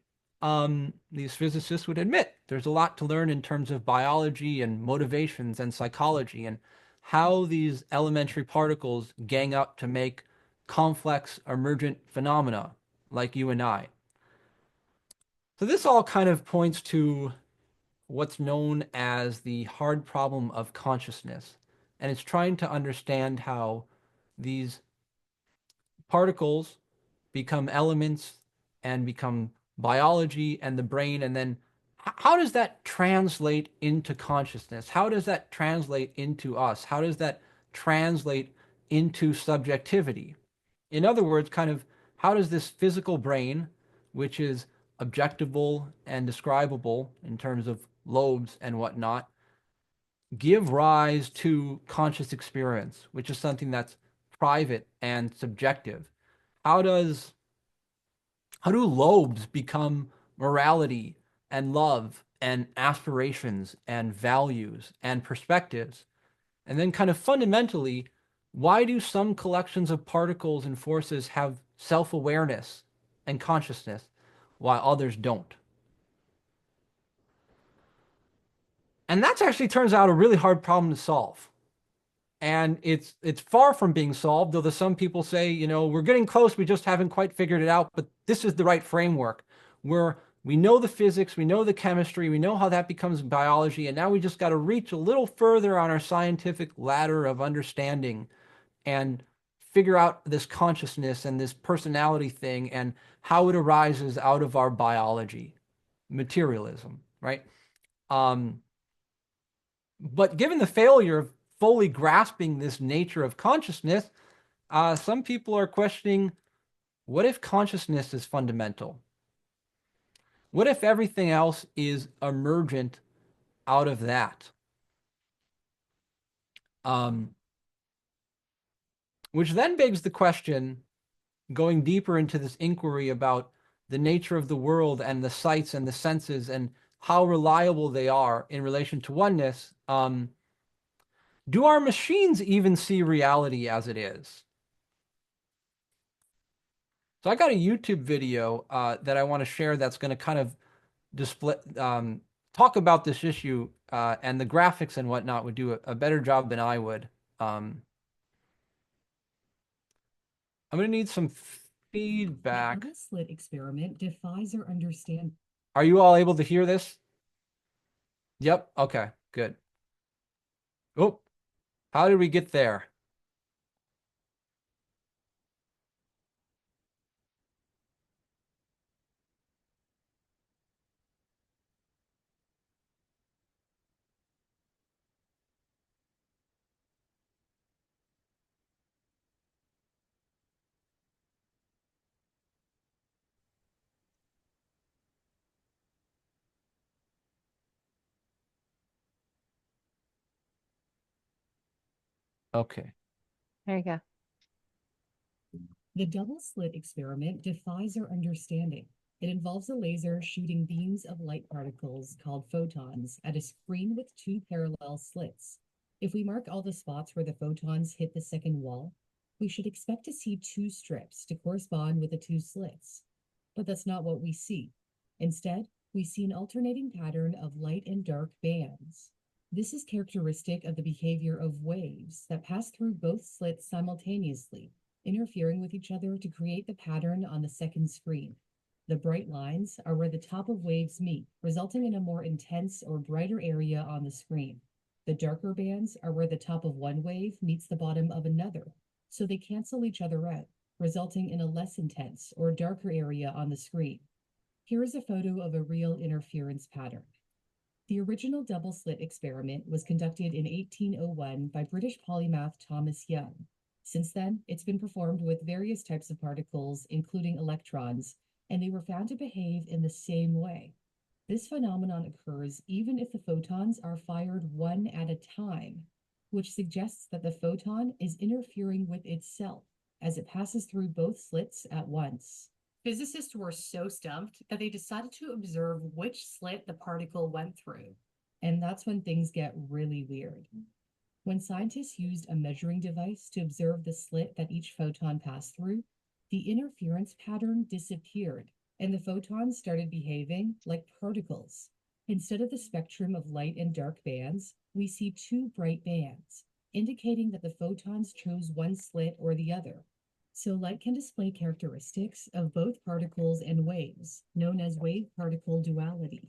Speaker 3: these physicists would admit there's a lot to learn in terms of biology and motivations and psychology and how these elementary particles gang up to make complex emergent phenomena like you and I. So this all kind of points to what's known as the hard problem of consciousness. And it's trying to understand how these particles become elements and become biology and the brain. And then how does that translate into consciousness? How does that translate into us? How does that translate into subjectivity? In other words, kind of how does this physical brain, which is objectivable and describable in terms of lobes and whatnot, give rise to conscious experience, which is something that's private and subjective? How does how do lobes become morality and love and aspirations and values and perspectives? And then kind of fundamentally, why do some collections of particles and forces have self-awareness and consciousness while others don't? And that actually turns out a really hard problem to solve. And it's far from being solved, though some people say, we're getting close, we just haven't quite figured it out, but this is the right framework where we know the physics, we know the chemistry, we know how that becomes biology, and now we just got to reach a little further on our scientific ladder of understanding and figure out this consciousness and this personality thing and how it arises out of our biology, materialism, right? But given the failure of fully grasping this nature of consciousness, some people are questioning What if consciousness is fundamental? What if everything else is emergent out of that? Which then begs the question, going deeper into this inquiry about the nature of the world and the sights and the senses and how reliable they are in relation to oneness. Do our machines even see reality as it is? So I got a YouTube video that I want to share that's going to kind of display, talk about this issue, and the graphics and whatnot would do a better job than I would. I'm going to need some feedback.
Speaker 5: The slit experiment defies our understanding.
Speaker 3: Are you all able to hear this? Yep. Okay, good. Oh, how did we get there? Okay.
Speaker 1: There you go.
Speaker 5: The double slit experiment defies our understanding. It involves a laser shooting beams of light particles called photons at a screen with two parallel slits. If we mark all the spots where the photons hit the second wall, we should expect to see two strips to correspond with the two slits. But that's not what we see. Instead, we see an alternating pattern of light and dark bands. This is characteristic of the behavior of waves that pass through both slits simultaneously, interfering with each other to create the pattern on the second screen. The bright lines are where the top of waves meet, resulting in a more intense or brighter area on the screen. The darker bands are where the top of one wave meets the bottom of another, so they cancel each other out, resulting in a less intense or darker area on the screen. Here is a photo of a real interference pattern. The original double slit experiment was conducted in 1801 by British polymath Thomas Young. Since then, it's been performed with various types of particles, including electrons, and they were found to behave in the same way. This phenomenon occurs even if the photons are fired one at a time, which suggests that the photon is interfering with itself as it passes through both slits at once. Physicists were so stumped that they decided to observe which slit the particle went through. And that's when things get really weird. When scientists used a measuring device to observe the slit that each photon passed through, the interference pattern disappeared, and the photons started behaving like particles. Instead of the spectrum of light and dark bands, we see two bright bands, indicating that the photons chose one slit or the other. So light can display characteristics of both particles and waves, known as wave-particle duality.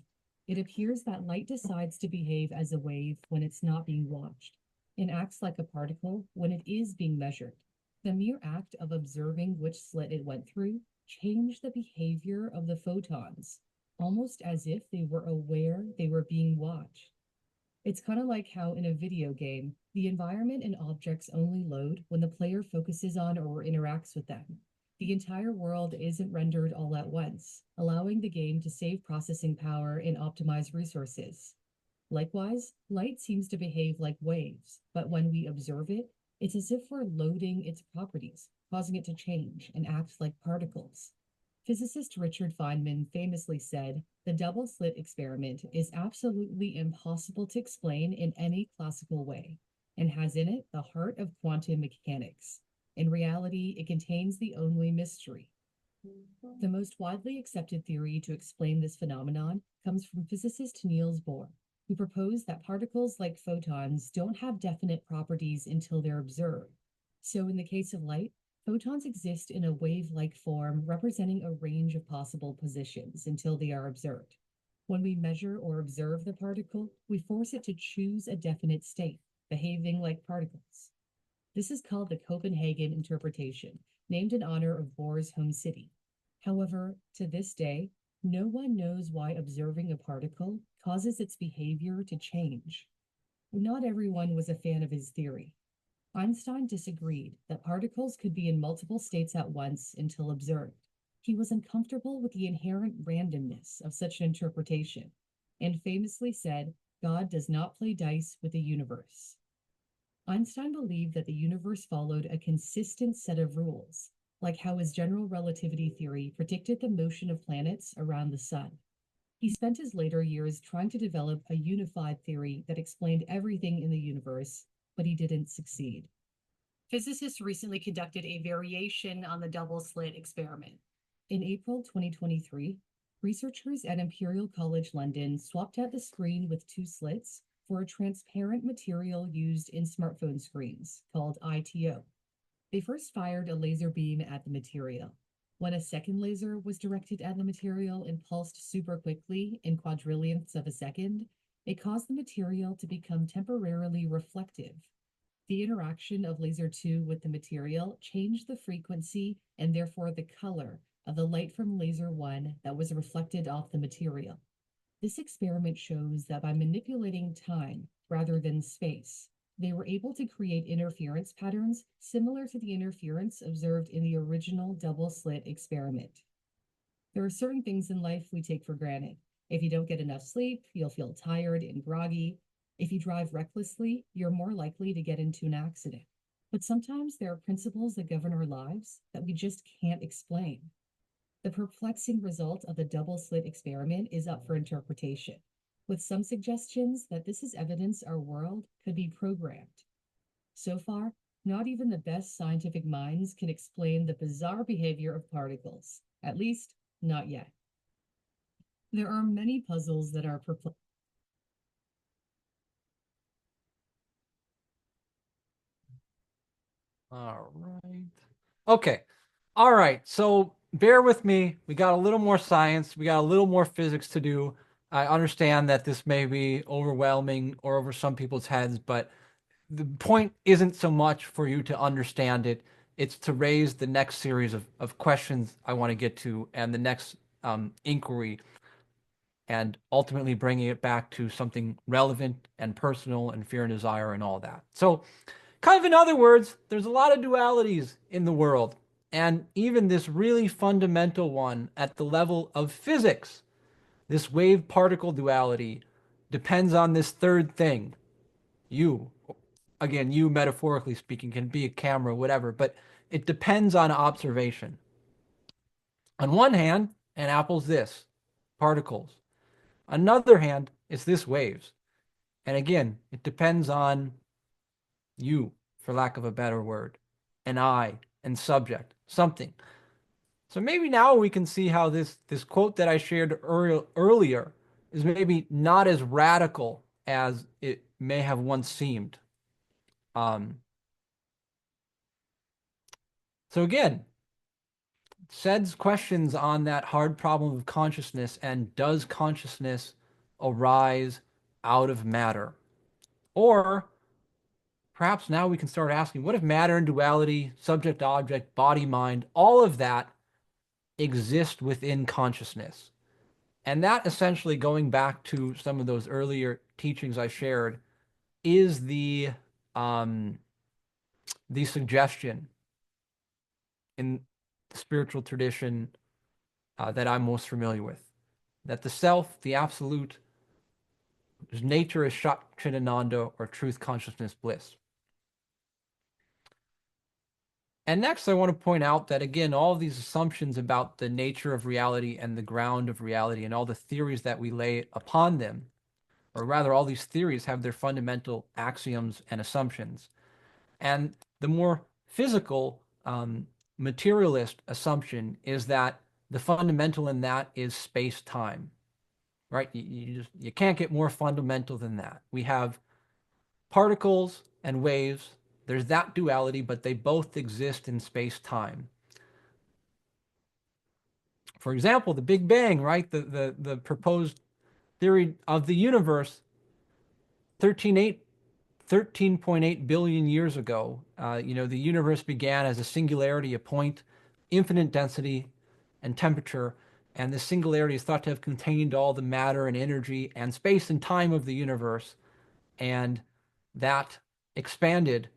Speaker 5: It appears that light decides to behave as a wave when it's not being watched, and acts like a particle when it is being measured. The mere act of observing which slit it went through changed the behavior of the photons, almost as if they were aware they were being watched. It's kind of like how in a video game, the environment and objects only load when the player focuses on or interacts with them. The entire world isn't rendered all at once, allowing the game to save processing power and optimize resources. Likewise, light seems to behave like waves, but when we observe it, it's as if we're loading its properties, causing it to change and act like particles. Physicist Richard Feynman famously said, "The double slit experiment is absolutely impossible to explain in any classical way, and has in it the heart of quantum mechanics. In reality, it contains the only mystery." The most widely accepted theory to explain this phenomenon comes from physicist Niels Bohr, who proposed that particles like photons don't have definite properties until they're observed. So in the case of light, photons exist in a wave-like form representing a range of possible positions until they are observed. When we measure or observe the particle, we force it to choose a definite state, behaving like particles. This is called the Copenhagen interpretation, named in honor of Bohr's home city. However, to this day, no one knows why observing a particle causes its behavior to change. Not everyone was a fan of his theory. Einstein disagreed that particles could be in multiple states at once until observed. He was uncomfortable with the inherent randomness of such an interpretation and famously said, God does not play dice with the universe. Einstein believed that the universe followed a consistent set of rules, like how his general relativity theory predicted the motion of planets around the sun. He spent his later years trying to develop a unified theory that explained everything in the universe, but he didn't succeed. Physicists recently conducted a variation on the double slit experiment. In April 2023, researchers at Imperial College London swapped out the screen with two slits for a transparent material used in smartphone screens called ITO. They first fired a laser beam at the material. When a second laser was directed at the material and pulsed super quickly in quadrillionths of a second, it caused the material to become temporarily reflective. The interaction of laser 2 with the material changed the frequency and therefore the color of the light from laser 1 that was reflected off the material. This experiment shows that by manipulating time rather than space, they were able to create interference patterns similar to the interference observed in the original double slit experiment. There are certain things in life we take for granted. If you don't get enough sleep, you'll feel tired and groggy. If you drive recklessly, you're more likely to get into an accident. But sometimes there are principles that govern our lives that we just can't explain. The perplexing result of the double slit experiment is up for interpretation, with some suggestions that this is evidence our world could be programmed. So far, not even the best scientific minds can explain the bizarre behavior of particles, at least not yet. There are many puzzles that are perplexing.
Speaker 3: All right. Okay. All right. So bear with me. We got a little more science. We got a little more physics to do. I understand that this may be overwhelming or over some people's heads, but the point isn't so much for you to understand it. It's to raise the next series of questions I want to get to and the next inquiry and ultimately bringing it back to something relevant and personal and fear and desire and all that. So, kind of in other words, there's a lot of dualities in the world. And even this really fundamental one at the level of physics, this wave particle duality, depends on this third thing. You, again, you metaphorically speaking, can be a camera, whatever, but it depends on observation. On one hand, an apple's this, particles. Another hand, it's this waves. And again, it depends on you, for lack of a better word, and I, and subject, something. So maybe now we can see how this quote that I shared earlier is maybe not as radical as it may have once seemed. So again, Sed's questions on that hard problem of consciousness and does consciousness arise out of matter? Or perhaps now we can start asking, what if matter and duality, subject, object, body, mind, all of that exist within consciousness? And that essentially, going back to some of those earlier teachings I shared, is the suggestion in the spiritual tradition that I'm most familiar with, that the self, the absolute, whose nature is Satchitananda or truth, consciousness, bliss. And next, I want to point out that, again, all of these assumptions about the nature of reality and the ground of reality and all the theories that we lay upon them, or rather, all these theories have their fundamental axioms and assumptions. And the more physical, materialist assumption is that the fundamental in that is space-time, right? You can't get more fundamental than that. We have particles and waves. There's that duality, but they both exist in space-time. For example, the Big Bang, right? The proposed theory of the universe, 13.8 billion years ago, the universe began as a singularity, a point, infinite density and temperature, and this singularity is thought to have contained all the matter and energy and space and time of the universe, and that expanded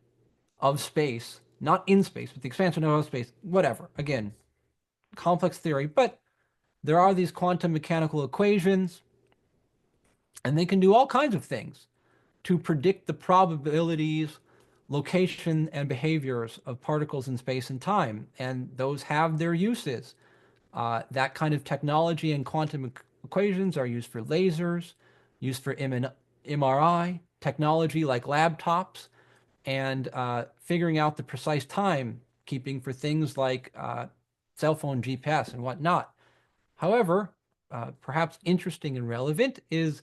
Speaker 3: of space, not in space, but the expansion of space, whatever. Again, complex theory, but there are these quantum mechanical equations, and they can do all kinds of things to predict the probabilities, location, and behaviors of particles in space and time. And those have their uses. That kind of technology and quantum equations are used for lasers, used for MRI, technology like laptops, and figuring out the precise time keeping for things like cell phone GPS and whatnot. However, perhaps interesting and relevant is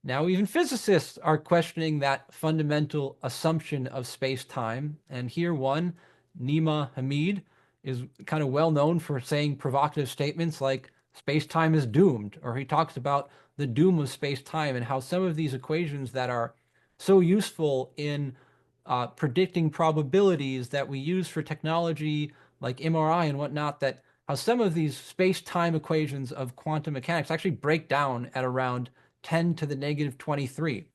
Speaker 3: now even physicists are questioning that fundamental assumption of space-time. And here one, Nima Hamid, is kind of well known for saying provocative statements like space-time is doomed, or he talks about the doom of space-time and how some of these equations that are so useful in predicting probabilities that we use for technology like MRI and whatnot, that how some of these space-time equations of quantum mechanics actually break down at around 10 to the negative 23.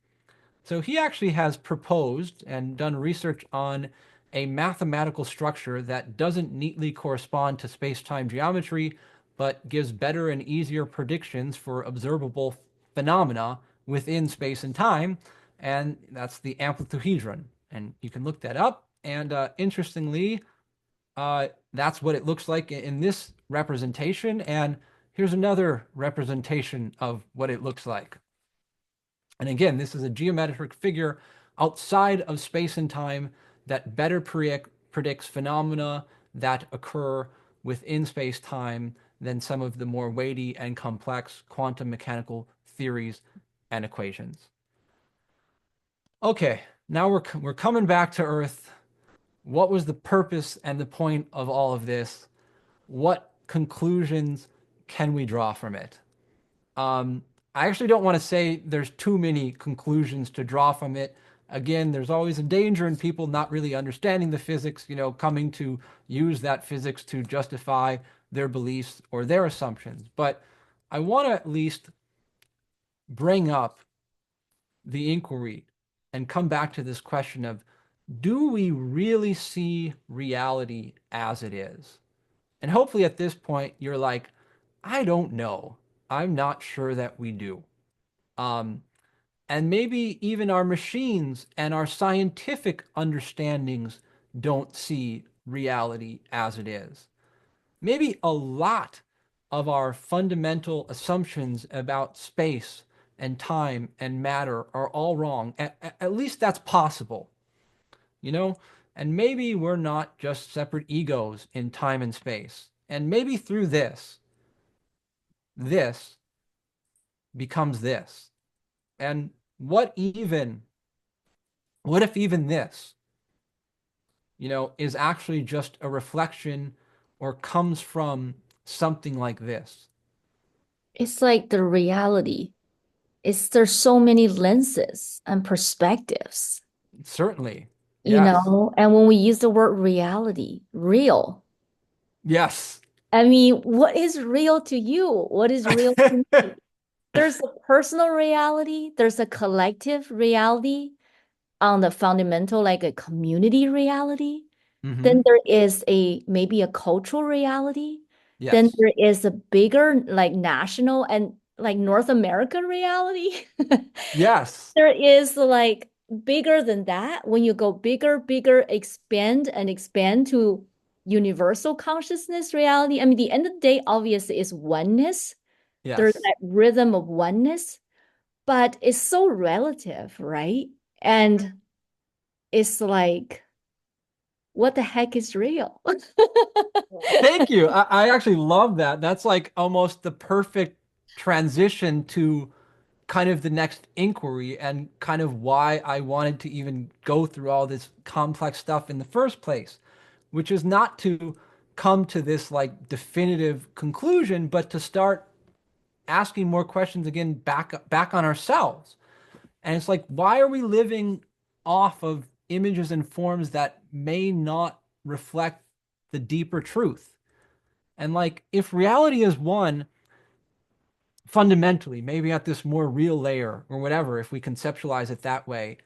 Speaker 3: So he actually has proposed and done research on a mathematical structure that doesn't neatly correspond to space-time geometry, but gives better and easier predictions for observable phenomena within space and time, and that's the amplituhedron. And you can look that up. And interestingly, that's what it looks like in this representation. And here's another representation of what it looks like. And again, this is a geometric figure outside of space and time that better predicts phenomena that occur within space time than some of the more weighty and complex quantum mechanical theories and equations. Okay, now we're coming back to Earth. What was the purpose and the point of all of this? What conclusions can we draw from it? I actually don't want to say there's too many conclusions to draw from it. Again, there's always a danger in people not really understanding the physics, coming to use that physics to justify their beliefs or their assumptions. But I want to at least bring up the inquiry and come back to this question of, do we really see reality as it is? And hopefully at this point, you're like, I don't know. I'm not sure that we do. And maybe even our machines and our scientific understandings don't see reality as it is. Maybe a lot of our fundamental assumptions about space and time and matter are all wrong. At least that's possible, you know? And maybe we're not just separate egos in time and space. And maybe through this becomes this. And what if even this, is actually just a reflection or comes from something like this?
Speaker 4: It's like the reality. There's so many lenses and perspectives,
Speaker 3: Certainly. Yes.
Speaker 4: and when we use the word reality, real.
Speaker 3: Yes.
Speaker 4: I mean, what is real to you? What is real to me? There's a personal reality, there's a collective reality on the fundamental, like a community reality. Then there is maybe a cultural reality. Then
Speaker 3: Yes.
Speaker 4: there is a bigger, like national and like North America reality.
Speaker 3: Yes.
Speaker 4: There is like bigger than that. When you go bigger, expand and expand to universal consciousness reality. I mean, the end of the day, obviously, is oneness. There's
Speaker 3: Yes.
Speaker 4: that rhythm of oneness, but it's so relative, right? And it's like, what the heck is real?
Speaker 3: Thank you. I actually love that. That's like almost the perfect transition to kind of the next inquiry and kind of why I wanted to even go through all this complex stuff in the first place, which is not to come to this like definitive conclusion, but to start asking more questions again back on ourselves. And it's like, why are we living off of images and forms that may not reflect the deeper truth? And like, if reality is one, fundamentally, maybe at this more real layer or whatever, if we conceptualize it that way,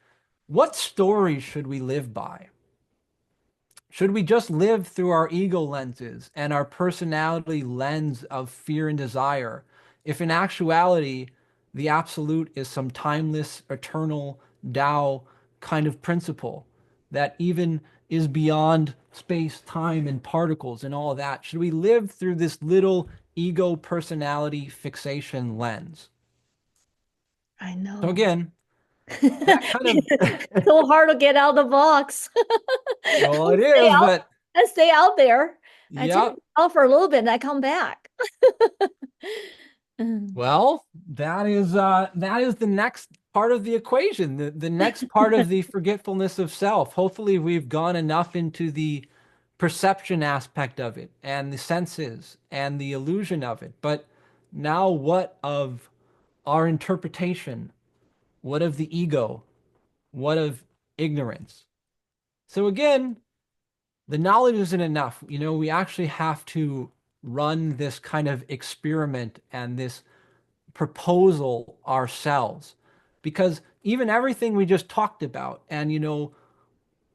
Speaker 3: what stories should we live by? Should we just live through our ego lenses and our personality lens of fear and desire, if in actuality the absolute is some timeless, eternal Tao kind of principle that even is beyond space, time, and particles and all of that? Should we live through this little ego personality fixation lens?
Speaker 4: I
Speaker 3: So
Speaker 4: know.
Speaker 3: again, that kind of
Speaker 4: So hard to get out of the box.
Speaker 3: well, it
Speaker 4: And stay
Speaker 3: is,
Speaker 4: out,
Speaker 3: but
Speaker 4: and stay out there. I take
Speaker 3: yeah.
Speaker 4: it out for a little bit and I come back.
Speaker 3: Well, that is the next part of the equation, the next part of the forgetfulness of self. Hopefully, we've gone enough into the perception aspect of it and the senses and the illusion of it. But now, what of our interpretation? What of the ego? What of ignorance? So again, the knowledge isn't enough. You know, we actually have to run this kind of experiment and this proposal ourselves, because even everything we just talked about, and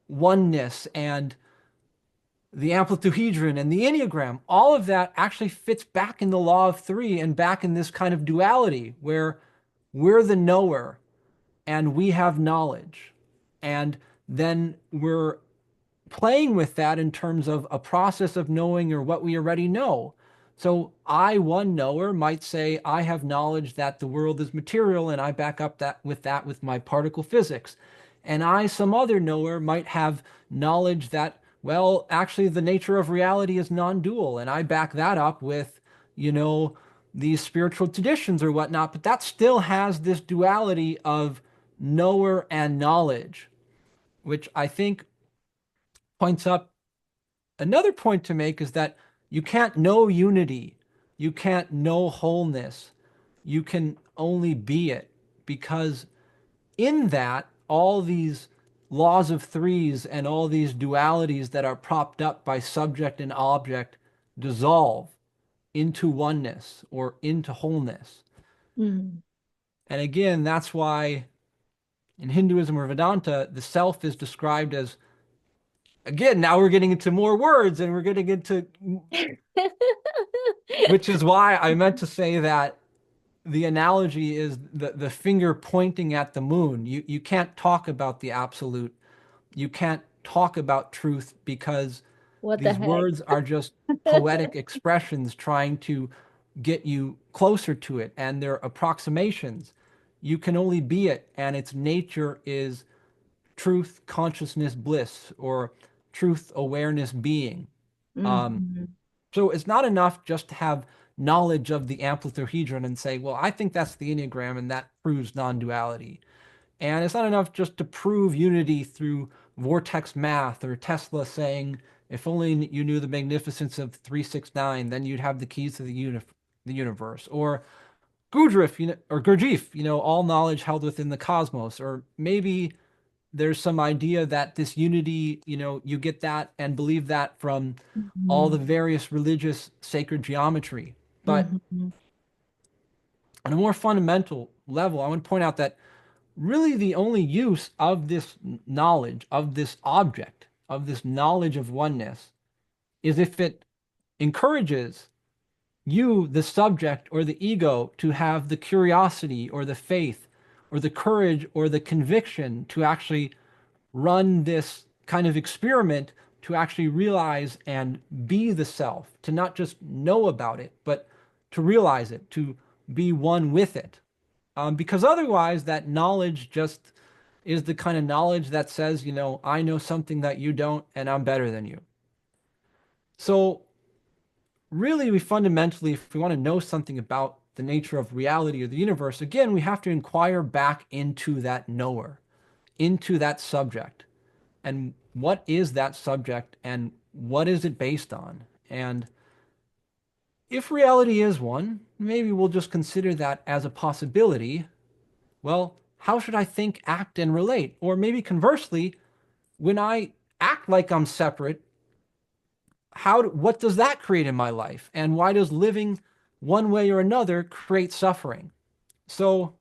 Speaker 3: oneness and the amplituhedron and the enneagram, all of that actually fits back in the law of three and back in this kind of duality where we're the knower and we have knowledge, and then we're playing with that in terms of a process of knowing or what we already know. So I, one knower, might say I have knowledge that the world is material, and I back up that with my particle physics. And I, some other knower, might have knowledge that, well, actually the nature of reality is non-dual, and I back that up with, these spiritual traditions or whatnot. But that still has this duality of knower and knowledge, which I think points up another point to make, is that you can't know unity, you can't know wholeness, you can only be it, because in that, all these laws of threes and all these dualities that are propped up by subject and object dissolve into oneness or into wholeness.
Speaker 4: Mm.
Speaker 3: And again, that's why in Hinduism or Vedanta, the self is described as, again, now we're getting into more words and we're getting into, which is why I meant to say that the analogy is the finger pointing at the moon. You can't talk about the absolute. You can't talk about truth, because
Speaker 4: What the
Speaker 3: these
Speaker 4: heck?
Speaker 3: words are just poetic expressions trying to get you closer to it, and they're approximations. You can only be it, and its nature is truth, consciousness, bliss, or truth, awareness, being. Um,
Speaker 4: Mhm.
Speaker 3: so it's not enough just to have knowledge of the amplituhedron and say, well, I think that's the Enneagram and that proves non-duality. And it's not enough just to prove unity through vortex math, or Tesla saying, if only you knew the magnificence of 369, then you'd have the keys to the universe. Or Gurdjieff, all knowledge held within the cosmos. Or maybe there's some idea that this unity, you get that and believe that from all the
Speaker 4: Mhm.
Speaker 3: various religious sacred geometry. But
Speaker 4: Mhm.
Speaker 3: on a more fundamental level, I want to point out that really the only use of this knowledge, of this object, of this knowledge of oneness, is if it encourages you, the subject or the ego, to have the curiosity or the faith or the courage or the conviction to actually run this kind of experiment, to actually realize and be the self, to not just know about it, but to realize it, to be one with it. Because otherwise, that knowledge just is the kind of knowledge that says, I know something that you don't, and I'm better than you. So, really, we fundamentally, if we want to know something about the nature of reality or the universe, again, we have to inquire back into that knower, into that subject. And what is that subject and what is it based on? And if reality is one, maybe we'll just consider that as a possibility. Well, how should I think, act, and relate? Or maybe conversely, when I act like I'm separate, what does that create in my life? And why does living one way or another create suffering? So,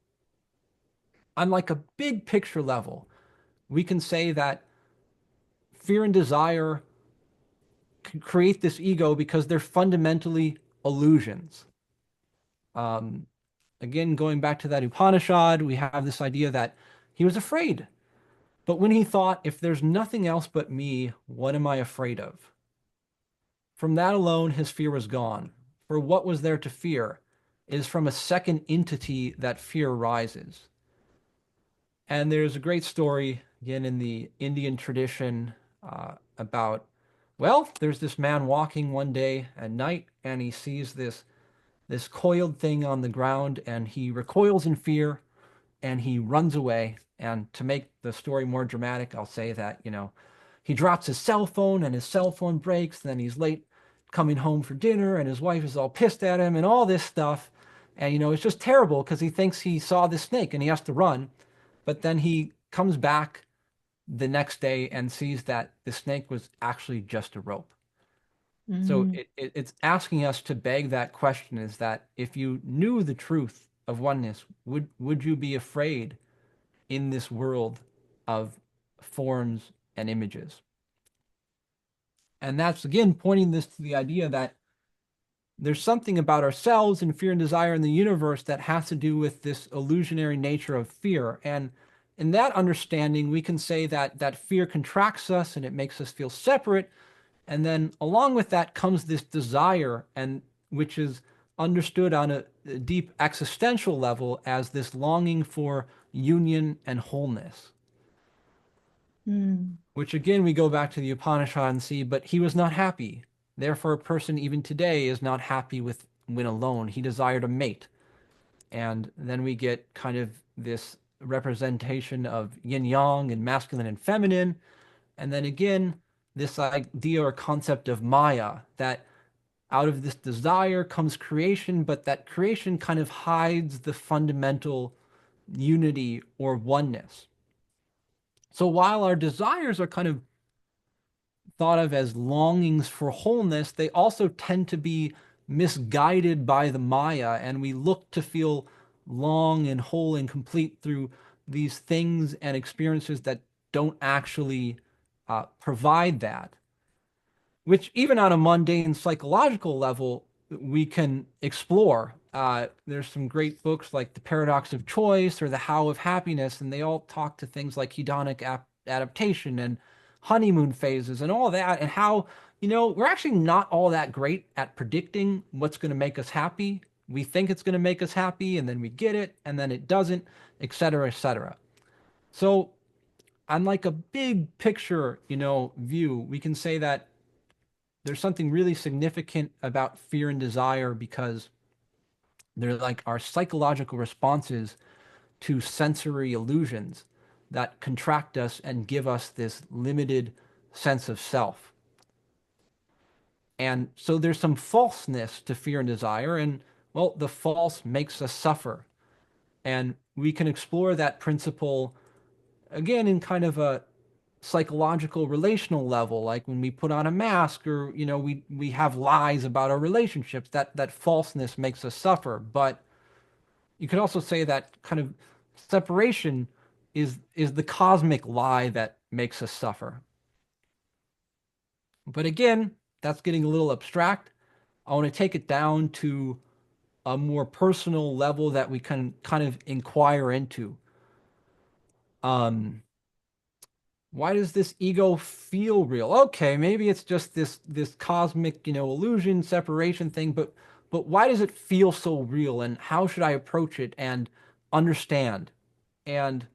Speaker 3: on like a big picture level, we can say that fear and desire create this ego because they're fundamentally illusions. Again, going back to that Upanishad, we have this idea that he was afraid. But when he thought, if there's nothing else but me, what am I afraid of? From that alone, his fear was gone. For what was there to fear? It is from a second entity that fear rises. And there's a great story, again, in the Indian tradition about, well, there's this man walking one day at night, and he sees this coiled thing on the ground, and he recoils in fear, and he runs away. And to make the story more dramatic, I'll say that, he drops his cell phone, and his cell phone breaks, and then he's late coming home for dinner, and his wife is all pissed at him, and all this stuff. And, it's just terrible because he thinks he saw this snake, and he has to run. But then he comes back the next day and sees that the snake was actually just a rope. So it's asking us to beg that question, is that if you knew the truth of oneness, would you be afraid in this world of forms and images? And that's, again, pointing this to the idea that there's something about ourselves and fear and desire in the universe that has to do with this illusionary nature of fear. And in that understanding, we can say that fear contracts us and it makes us feel separate. And then along with that comes this desire, and which is understood on a deep existential level as this longing for union and wholeness. Which again, we go back to the Upanishad and see, but he was not happy. Therefore, a person even today is not happy when alone. He desired a mate. And then we get kind of this representation of yin yang and masculine and feminine. And then again, this idea or concept of Maya, that out of this desire comes creation, but that creation kind of hides the fundamental unity or oneness. So while our desires are kind of thought of as longings for wholeness, they also tend to be misguided by the Maya, and we look to feel long and whole and complete through these things and experiences that don't actually provide that, which even on a mundane psychological level, we can explore. There's some great books like The Paradox of Choice or The How of Happiness, and they all talk to things like hedonic adaptation and honeymoon phases and all that, and how, we're actually not all that great at predicting what's going to make us happy. We think it's going to make us happy, and then we get it, and then it doesn't, et cetera, et cetera. So on like a big picture, view, we can say that there's something really significant about fear and desire because they're like our psychological responses to sensory illusions that contract us and give us this limited sense of self. And so there's some falseness to fear and desire, and well, the false makes us suffer. And we can explore that principle again in kind of a psychological relational level, like when we put on a mask, or we have lies about our relationships, that falseness makes us suffer. But you could also say that kind of separation is the cosmic lie that makes us suffer. But again, that's getting a little abstract. I want to take it down to a more personal level that we can kind of inquire into. Why does this ego feel real? Okay, maybe it's just this cosmic, illusion, separation thing, but why does it feel so real, and how should I approach it and understand? And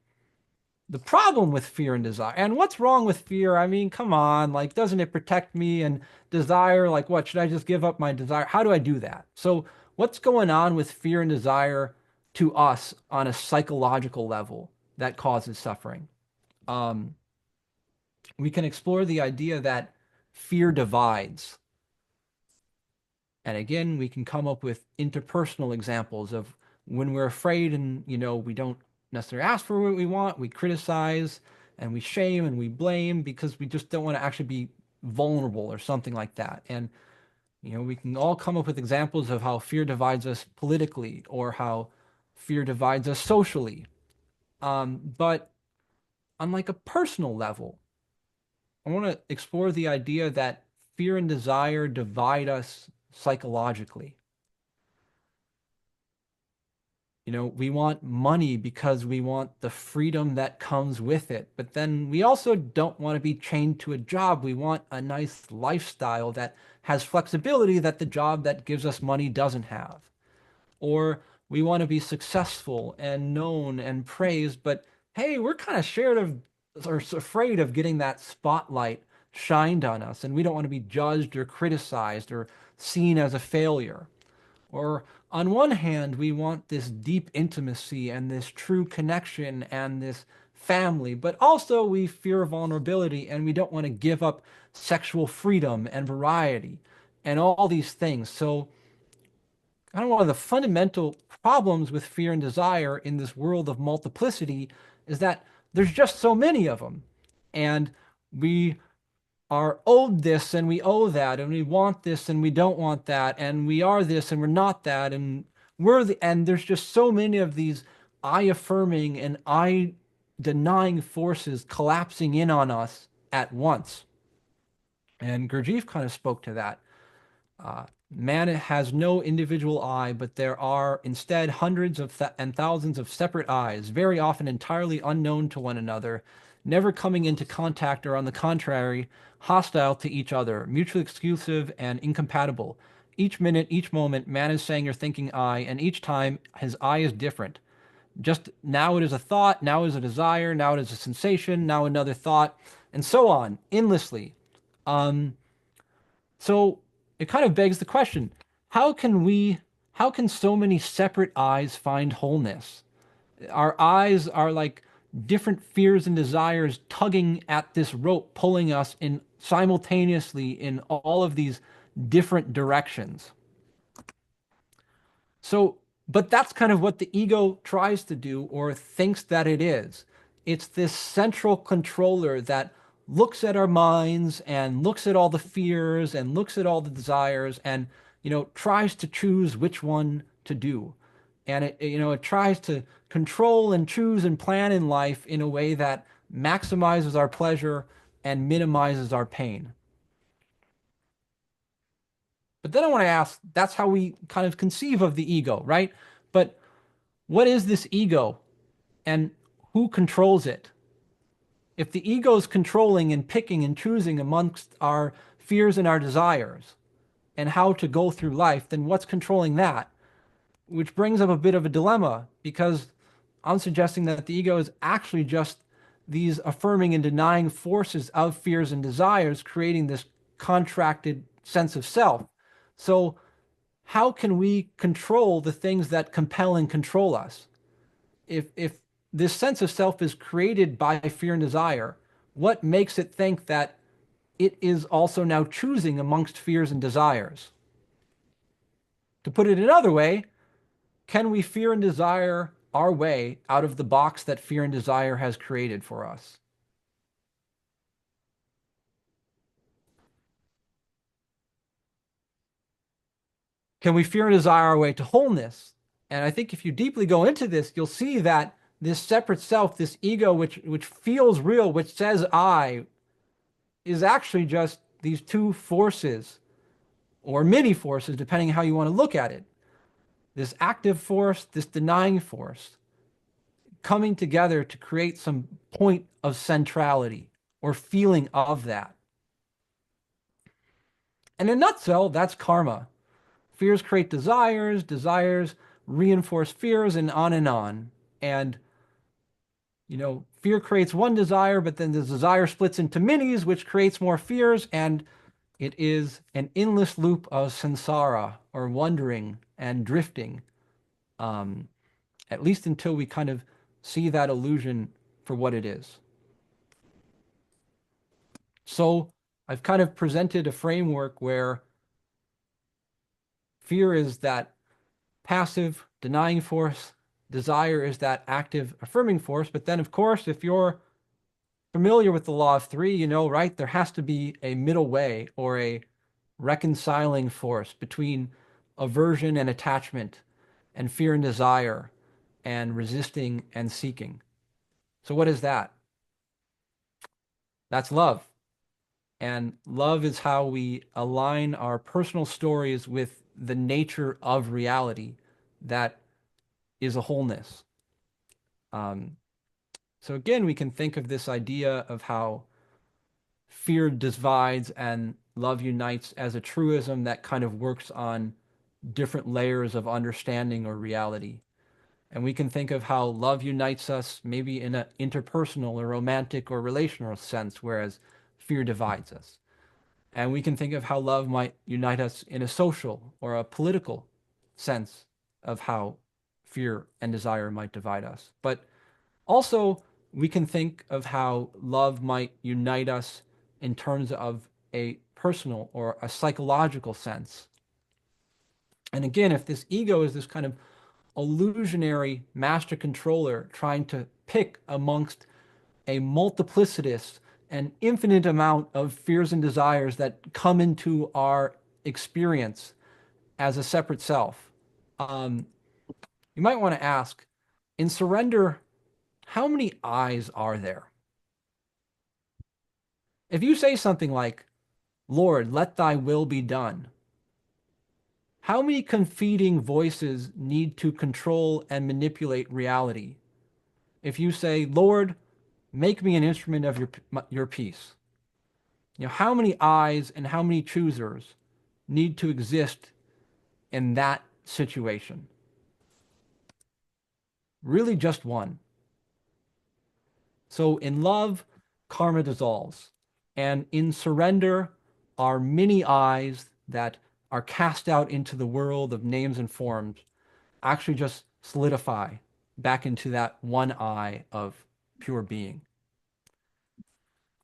Speaker 3: the problem with fear and desire, and what's wrong with fear? I mean, come on, like, doesn't it protect me? And desire, like, what? Should I just give up my desire? How do I do that? So what's going on with fear and desire to us on a psychological level that causes suffering? We can explore the idea that fear divides. And again, we can come up with interpersonal examples of when we're afraid and, we don't necessarily ask for what we want, we criticize and we shame and we blame because we just don't want to actually be vulnerable or something like that. And, we can all come up with examples of how fear divides us politically or how fear divides us socially. But on like a personal level, I want to explore the idea that fear and desire divide us psychologically. You know, we want money because we want the freedom that comes with it. But then we also don't want to be chained to a job. We want a nice lifestyle that has flexibility that the job that gives us money doesn't have. Or we want to be successful and known and praised, but hey, we're kind of scared of or afraid of getting that spotlight shined on us, and we don't want to be judged or criticized or seen as a failure. Or on one hand, we want this deep intimacy and this true connection and this family, but also we fear vulnerability and we don't want to give up sexual freedom and variety and all these things. So kind of one of the fundamental problems with fear and desire in this world of multiplicity is that there's just so many of them. And we are owed this and we owe that, and we want this and we don't want that, and we are this and we're not that, and and there's just so many of these I affirming and I denying forces collapsing in on us at once. And Gurdjieff kind of spoke to that. Man has no individual I, but there are instead hundreds of and thousands of separate I's, very often entirely unknown to one another, never coming into contact or, on the contrary, hostile to each other, mutually exclusive and incompatible. Each minute, each moment, man is saying or thinking I, and each time his I is different. Just now it is a thought, now it is a desire, now it is a sensation, now another thought, and so on, endlessly. So it kind of begs the question, how can so many separate I's find wholeness? Our I's are like different fears and desires tugging at this rope, pulling us in simultaneously in all of these different directions. So, but that's kind of what the ego tries to do or thinks that it is. It's this central controller that looks at our minds and looks at all the fears and looks at all the desires and, tries to choose which one to do. And it tries to control and choose and plan in life in a way that maximizes our pleasure and minimizes our pain. But then I want to ask, that's how we kind of conceive of the ego, right? But what is this ego and who controls it? If the ego is controlling and picking and choosing amongst our fears and our desires and how to go through life, then what's controlling that? Which brings up a bit of a dilemma, because I'm suggesting that the ego is actually just these affirming and denying forces of fears and desires, creating this contracted sense of self. So how can we control the things that compel and control us? If this sense of self is created by fear and desire, what makes it think that it is also now choosing amongst fears and desires? To put it another way, can we fear and desire our way out of the box that fear and desire has created for us? Can we fear and desire our way to wholeness? And I think if you deeply go into this, you'll see that this separate self, this ego, which feels real, which says I, is actually just these two forces, or many forces, depending how you want to look at it. This active force, this denying force, coming together to create some point of centrality or feeling of that. And in a nutshell, that's karma. Fears create desires, desires reinforce fears, and on and on. And, fear creates one desire, but then the desire splits into minis, which creates more fears, and it is an endless loop of samsara, or wandering and drifting, at least until we kind of see that illusion for what it is. So I've kind of presented a framework where fear is that passive denying force, desire is that active affirming force. But then, of course, if you're familiar with the law of three, right, there has to be a middle way or a reconciling force between aversion and attachment and fear and desire and resisting and seeking. So what is that? That's love. And love is how we align our personal stories with the nature of reality that is a wholeness. Um, so again, we can think of this idea of how fear divides and love unites as a truism that kind of works on different layers of understanding or reality. And we can think of how love unites us maybe in an interpersonal or romantic or relational sense, whereas fear divides us. And we can think of how love might unite us in a social or a political sense of how fear and desire might divide us. But also, we can think of how love might unite us in terms of a personal or a psychological sense. And again, if this ego is this kind of illusionary master controller trying to pick amongst a multiplicitous and infinite amount of fears and desires that come into our experience as a separate self, you might want to ask, in surrender, how many eyes are there? If you say something like, Lord, let thy will be done, how many competing voices need to control and manipulate reality? If you say, Lord, make me an instrument of your peace, how many eyes and how many choosers need to exist in that situation? Really just one. So in love, karma dissolves. And in surrender are many eyes that are cast out into the world of names and forms, actually just solidify back into that one eye of pure being.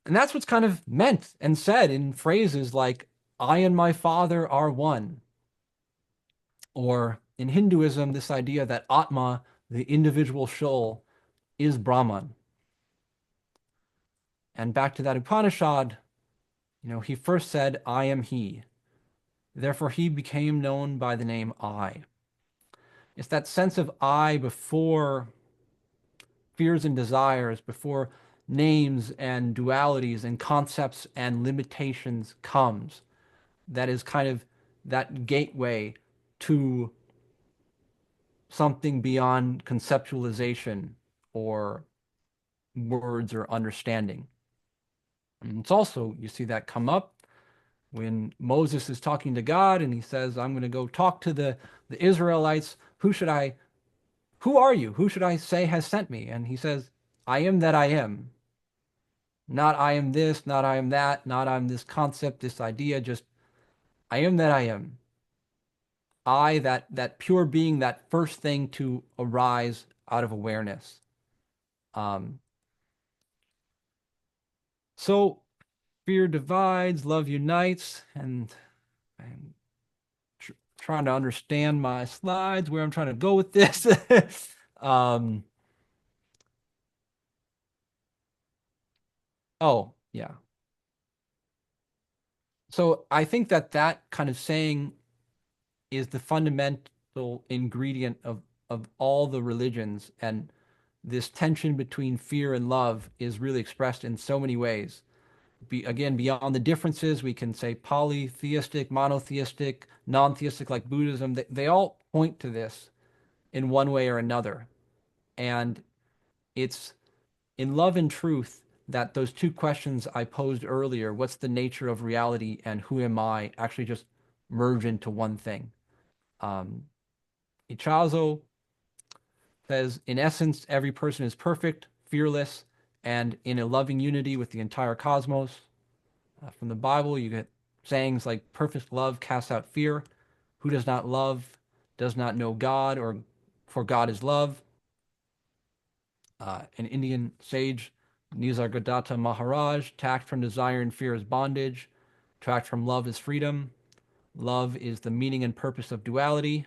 Speaker 3: And that's what's kind of meant and said in phrases like, I and my Father are one. Or in Hinduism, this idea that Atma, the individual soul, is Brahman. And back to that Upanishad, he first said, I am he. Therefore, he became known by the name I. It's that sense of I before fears and desires, before names and dualities and concepts and limitations comes. That is kind of that gateway to something beyond conceptualization or words or understanding. And it's also, you see that come up when Moses is talking to God and he says, I'm going to go talk to the Israelites. Who are you? Who should I say has sent me? And he says, I am that I am. Not I am this, not I am that, not I'm this concept, this idea, just I am that I am. I, that pure being, that first thing to arise out of awareness. Um, so fear divides, love unites, and I'm trying to understand my slides, where I'm trying to go with this. um, oh, yeah. So I think that kind of saying is the fundamental ingredient of all the religions, and this tension between fear and love is really expressed in so many ways. Again, beyond the differences, we can say polytheistic, monotheistic, non-theistic, like Buddhism. They all point to this in one way or another. And it's in love and truth that those two questions I posed earlier, what's the nature of reality and who am I, actually just merge into one thing. Ichazo says, in essence, every person is perfect, fearless, and in a loving unity with the entire cosmos. From the Bible, you get sayings like, perfect love casts out fear. Who does not love does not know God, or for God is love. An Indian sage, Nisargadatta Maharaj, tact from desire and fear is bondage. Tact from love is freedom. Love is the meaning and purpose of duality.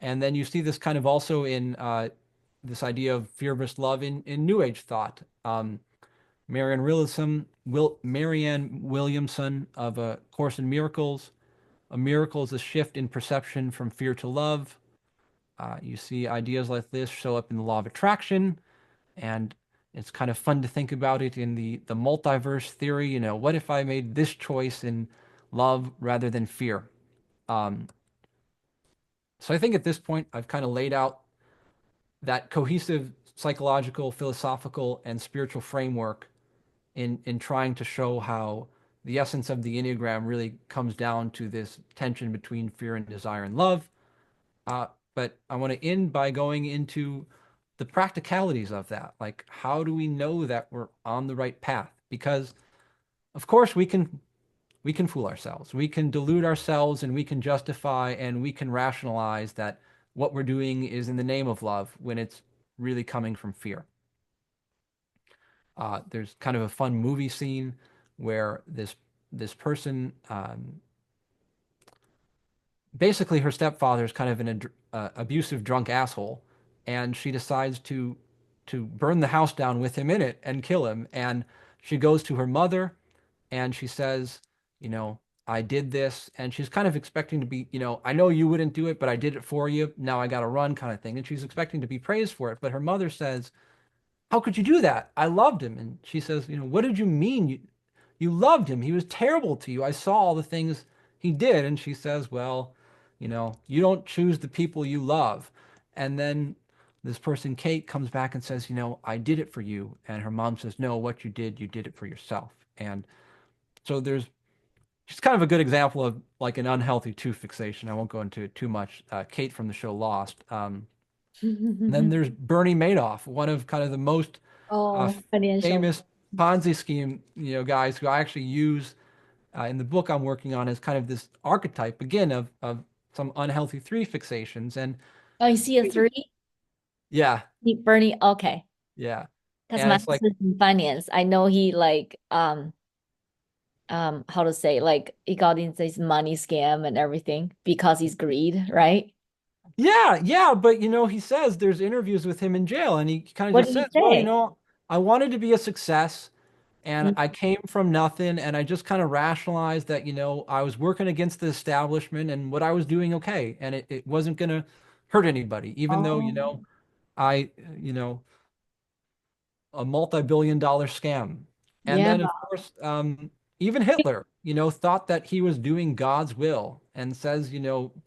Speaker 3: And then you see this kind of also in this idea of fear versus love in New Age thought. Marianne Williamson of A Course in Miracles. A miracle is a shift in perception from fear to love. You see ideas like this show up in the law of attraction, and It's kind of fun to think about it in the multiverse theory. What if I made this choice in love rather than fear? Um, so I think at this point, I've kind of laid out that cohesive psychological, philosophical, and spiritual framework in trying to show how the essence of the Enneagram really comes down to this tension between fear and desire and love. But I want to end by going into the practicalities of that. Like, how do we know that we're on the right path? Because, of course, we can fool ourselves. We can delude ourselves, and we can justify and we can rationalize that what we're doing is in the name of love when it's really coming from fear. There's kind of a fun movie scene where this person, basically her stepfather is kind of an abusive drunk asshole, and she decides to burn the house down with him in it and kill him. And she goes to her mother and she says, I did this. And she's kind of expecting to be, I know you wouldn't do it, but I did it for you. Now I got to run, kind of thing. And she's expecting to be praised for it. But her mother says, how could you do that? I loved him. And she says, what did you mean? You loved him. He was terrible to you. I saw all the things he did. And she says, well, you don't choose the people you love. And then this person, Kate, comes back and says, I did it for you. And her mom says, no, what you did it for yourself. And so there's just kind of a good example of like an unhealthy two fixation. I won't go into it too much. Kate from the show Lost. And then there's Bernie Madoff, one of kind of the most
Speaker 4: Oh, financial.
Speaker 3: famous Ponzi scheme, guys who I actually use in the book I'm working on as kind of this archetype again of some unhealthy three fixations. And
Speaker 4: Oh, you see a three?
Speaker 3: yeah,
Speaker 4: Bernie, okay.
Speaker 3: yeah,
Speaker 4: Because
Speaker 3: and
Speaker 4: my
Speaker 3: it's like,
Speaker 4: husband's in finance. I know he like how to say, like he got into this money scam and everything because he's greed, right?
Speaker 3: yeah, but he says there's interviews with him in jail, and he kind of
Speaker 4: What
Speaker 3: just
Speaker 4: did
Speaker 3: says,
Speaker 4: he
Speaker 3: well,
Speaker 4: say?
Speaker 3: I wanted to be a success. And
Speaker 4: Mm.
Speaker 3: I came from nothing, and I just kind of rationalized that, I was working against the establishment and what I was doing okay, and it wasn't going to hurt anybody, even though,
Speaker 4: Oh,
Speaker 3: I, a multi-billion dollar scam. And
Speaker 4: yeah.
Speaker 3: then, of course, even Hitler, thought that he was doing God's will and says,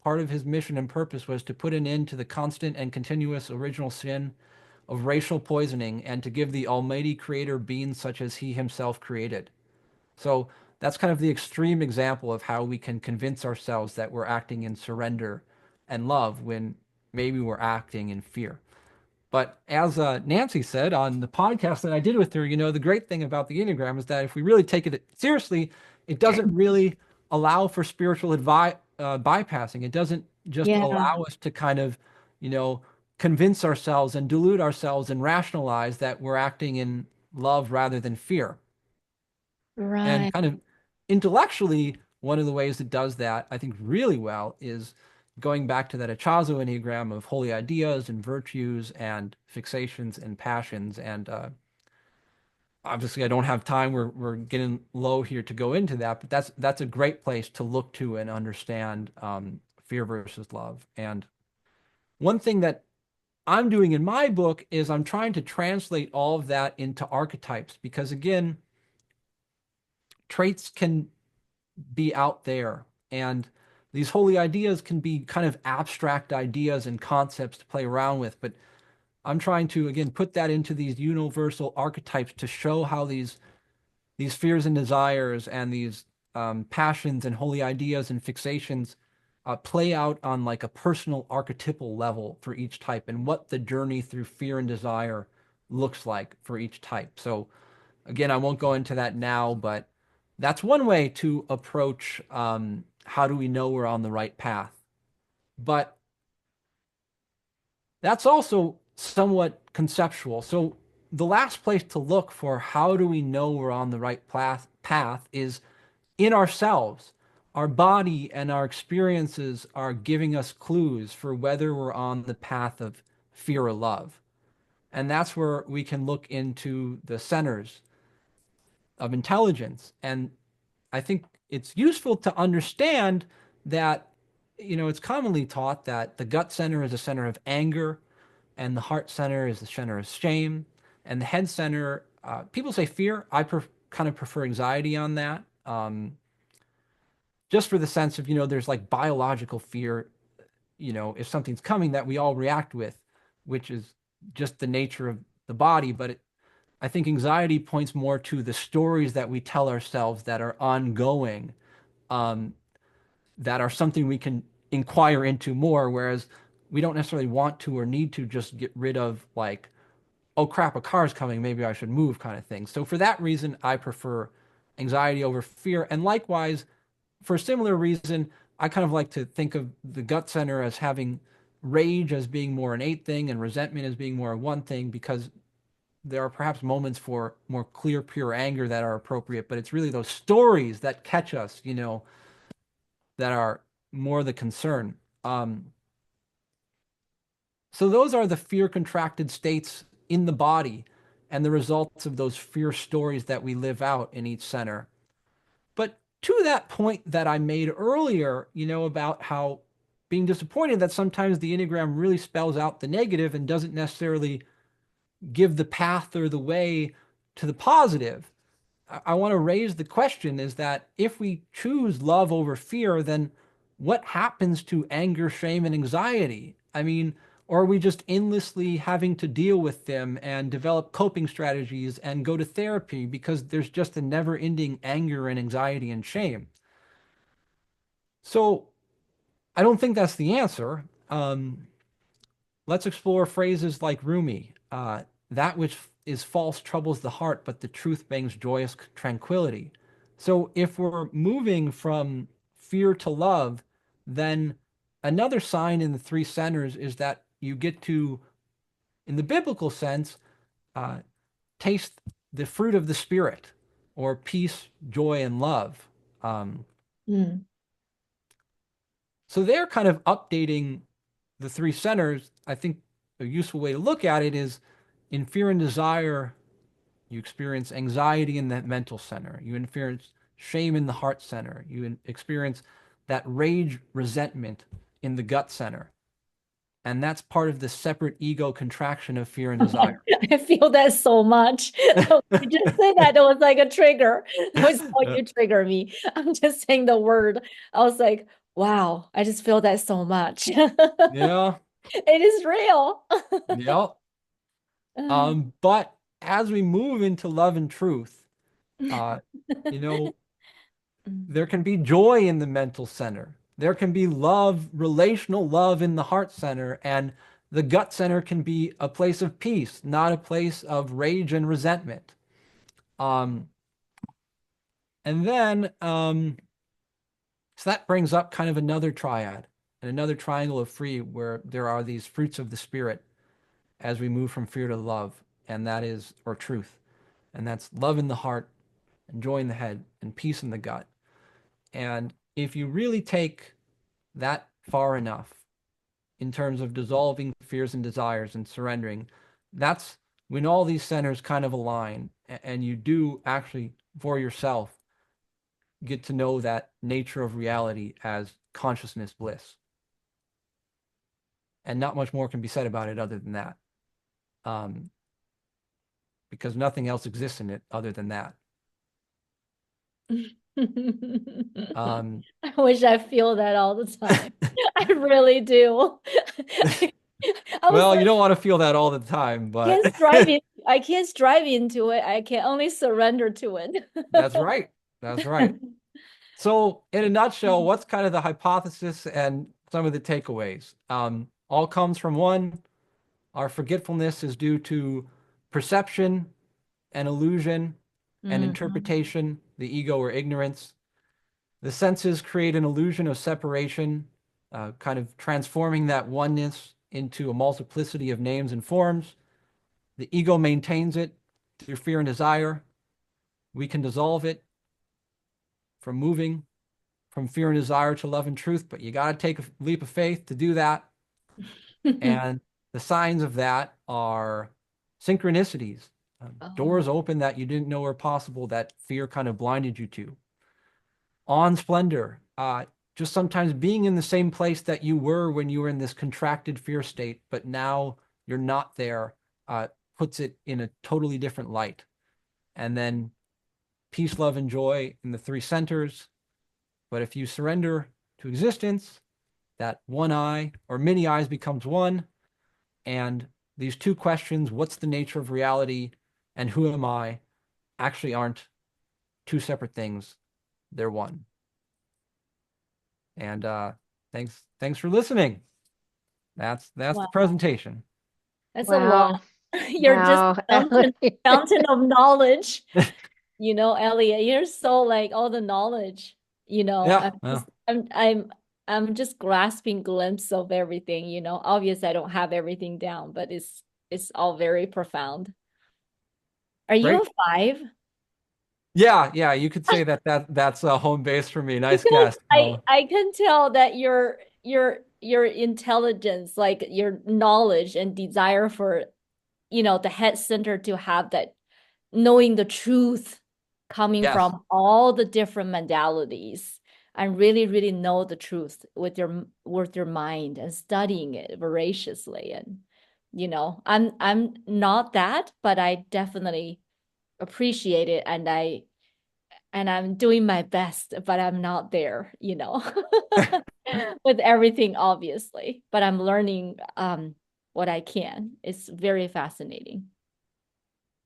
Speaker 3: part of his mission and purpose was to put an end to the constant and continuous original sin of racial poisoning and to give the Almighty Creator beings such as he himself created. So that's kind of the extreme example of how we can convince ourselves that we're acting in surrender and love when maybe we're acting in fear. But as Nancy said on the podcast that I did with her, the great thing about the Enneagram is that if we really take it seriously, it doesn't really allow for spiritual bypassing. It doesn't just
Speaker 4: Yeah,
Speaker 3: allow us to kind of, you know, convince ourselves and delude ourselves and rationalize that we're acting in love rather than fear. And
Speaker 4: right.
Speaker 3: kind of intellectually, one of the ways it does that, I think, really well is going back to that Ichazo Enneagram of holy ideas and virtues and fixations and passions. And obviously, I don't have time. We're getting low here to go into that, but that's a great place to look to and understand fear versus love. And one thing that I'm doing in my book is I'm trying to translate all of that into archetypes because, again, traits can be out there. And these holy ideas can be kind of abstract ideas and concepts to play around with. But I'm trying to, again, put that into these universal archetypes to show how these fears and desires and these passions and holy ideas and fixations play out on like a personal archetypal level for each type and what the journey through fear and desire looks like for each type. So again, I won't go into that now, but that's one way to approach how do we know we're on the right path. But that's also somewhat conceptual. So the last place to look for how do we know we're on the right path is in ourselves. Our body and our experiences are giving us clues for whether we're on the path of fear or love. And that's where we can look into the centers of intelligence. And I think it's useful to understand that, it's commonly taught that the gut center is a center of anger and the heart center is the center of shame. And the head center, people say fear. I kind of prefer anxiety on that. Just for the sense of, there's like biological fear, if something's coming that we all react with, which is just the nature of the body. But I think anxiety points more to the stories that we tell ourselves that are ongoing, that are something we can inquire into more, whereas we don't necessarily want to or need to just get rid of, like, oh crap, a car's coming, maybe I should move, kind of thing. So for that reason, I prefer anxiety over fear. And likewise, for a similar reason, I kind of like to think of the gut center as having rage as being more an 8 thing and resentment as being more a 1 thing, because there are perhaps moments for more clear, pure anger that are appropriate, but it's really those stories that catch us, that are more the concern. So those are the fear contracted states in the body and the results of those fear stories that we live out in each center. But to that point that I made earlier, about how being disappointed that sometimes the Enneagram really spells out the negative and doesn't necessarily give the path or the way to the positive. I want to raise the question is that if we choose love over fear, then what happens to anger, shame, and anxiety? I mean, or are we just endlessly having to deal with them and develop coping strategies and go to therapy because there's just a never ending anger and anxiety and shame? So I don't think that's the answer. Let's explore phrases like Rumi. That which is false troubles the heart, but the truth brings joyous tranquility. So if we're moving from fear to love, then another sign in the 3 centers is that you get to, in the biblical sense, uh, taste the fruit of the Spirit, or peace, joy, and love. So they're kind of updating the 3 centers. I think a useful way to look at it is in fear and desire, you experience anxiety in the mental center. You experience shame in the heart center. You experience that rage, resentment in the gut center. And that's part of the separate ego contraction of fear and desire.
Speaker 4: I feel that so much. You just say that, it was like a trigger. That was how you trigger me. I'm just saying the word. I was like, wow, I just feel that so much.
Speaker 3: Yeah.
Speaker 4: It is real.
Speaker 3: Yeah. But as we move into love and truth, you know, there can be joy in the mental center. There can be love, relational love in the heart center, and the gut center can be a place of peace, not a place of rage and resentment. And then, so that brings up kind of another triad and another triangle of free, where there are these fruits of the Spirit as we move from fear to love, and that is, or truth, and that's love in the heart, and joy in the head, and peace in the gut. And if you really take that far enough in terms of dissolving fears and desires and surrendering, that's when all these centers kind of align, and you do actually, for yourself, get to know that nature of reality as consciousness bliss. And not much more can be said about it other than that. Because nothing else exists in it other than that.
Speaker 4: I wish I feel that all the time. I really do.
Speaker 3: Well,
Speaker 4: like,
Speaker 3: you don't want to feel that all the time, but
Speaker 4: I can't strive into it. I can only surrender to it.
Speaker 3: That's right. That's right. So in a nutshell, what's kind of the hypothesis and some of the takeaways? All comes from one. Our forgetfulness is due to perception and illusion and interpretation, the ego or ignorance. The senses create an illusion of separation, kind of transforming that oneness into a multiplicity of names and forms. The ego maintains it through fear and desire. We can dissolve it from moving from fear and desire to love and truth, but you got to take a leap of faith to do that. And the signs of that are synchronicities, doors open that you didn't know were possible, that fear kind of blinded you to. On splendor, just sometimes being in the same place that you were when you were in this contracted fear state, but now you're not there. puts it in a totally different light. And then peace, love, and joy in the three centers. But if you surrender to existence, that one eye or many eyes becomes one. And these two questions, what's the nature of reality and who am I, actually aren't two separate things. They're one. And thanks for listening. That's the
Speaker 4: Wow.
Speaker 3: presentation.
Speaker 4: That's a
Speaker 1: Wow.
Speaker 4: lot. You're just
Speaker 1: Wow,
Speaker 4: a
Speaker 1: Elliot.
Speaker 4: fountain of knowledge. Elliot, you're so like all the knowledge,
Speaker 3: Yeah, well,
Speaker 4: I'm just grasping glimpse of everything. Obviously I don't have everything down, but it's all very profound. Are you
Speaker 3: great.
Speaker 4: a 5?
Speaker 3: Yeah, you could say that's a home base for me. Nice
Speaker 4: Because
Speaker 3: guess.
Speaker 4: I can tell that your intelligence, like your knowledge and desire for, the head center to have that knowing the truth coming
Speaker 3: Yes.
Speaker 4: from all the different modalities and really, really know the truth with your mind and studying it voraciously. And, I'm not that, but I definitely appreciate it. And I'm doing my best, but I'm not there, with everything, obviously. But I'm learning what I can. It's very fascinating.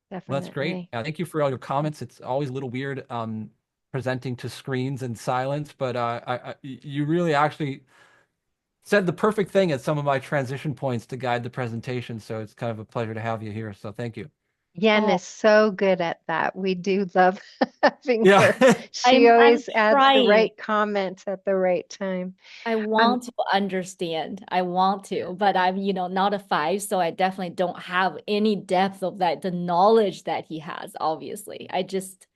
Speaker 3: Well, that's great.
Speaker 1: Definitely.
Speaker 3: Thank you for all your comments. It's always a little weird presenting to screens in silence, but you really actually said the perfect thing at some of my transition points to guide the presentation. So it's kind of a pleasure to have you here. So thank you.
Speaker 1: Yen
Speaker 4: Oh,
Speaker 1: is so good at that. We do love having
Speaker 3: Yeah.
Speaker 1: her. She
Speaker 4: I'm
Speaker 1: always adds the
Speaker 4: trying.
Speaker 1: right comments at the right time.
Speaker 4: I want to understand. I want to, but I'm, not a 5, so I definitely don't have any depth of that, the knowledge that he has, obviously. I just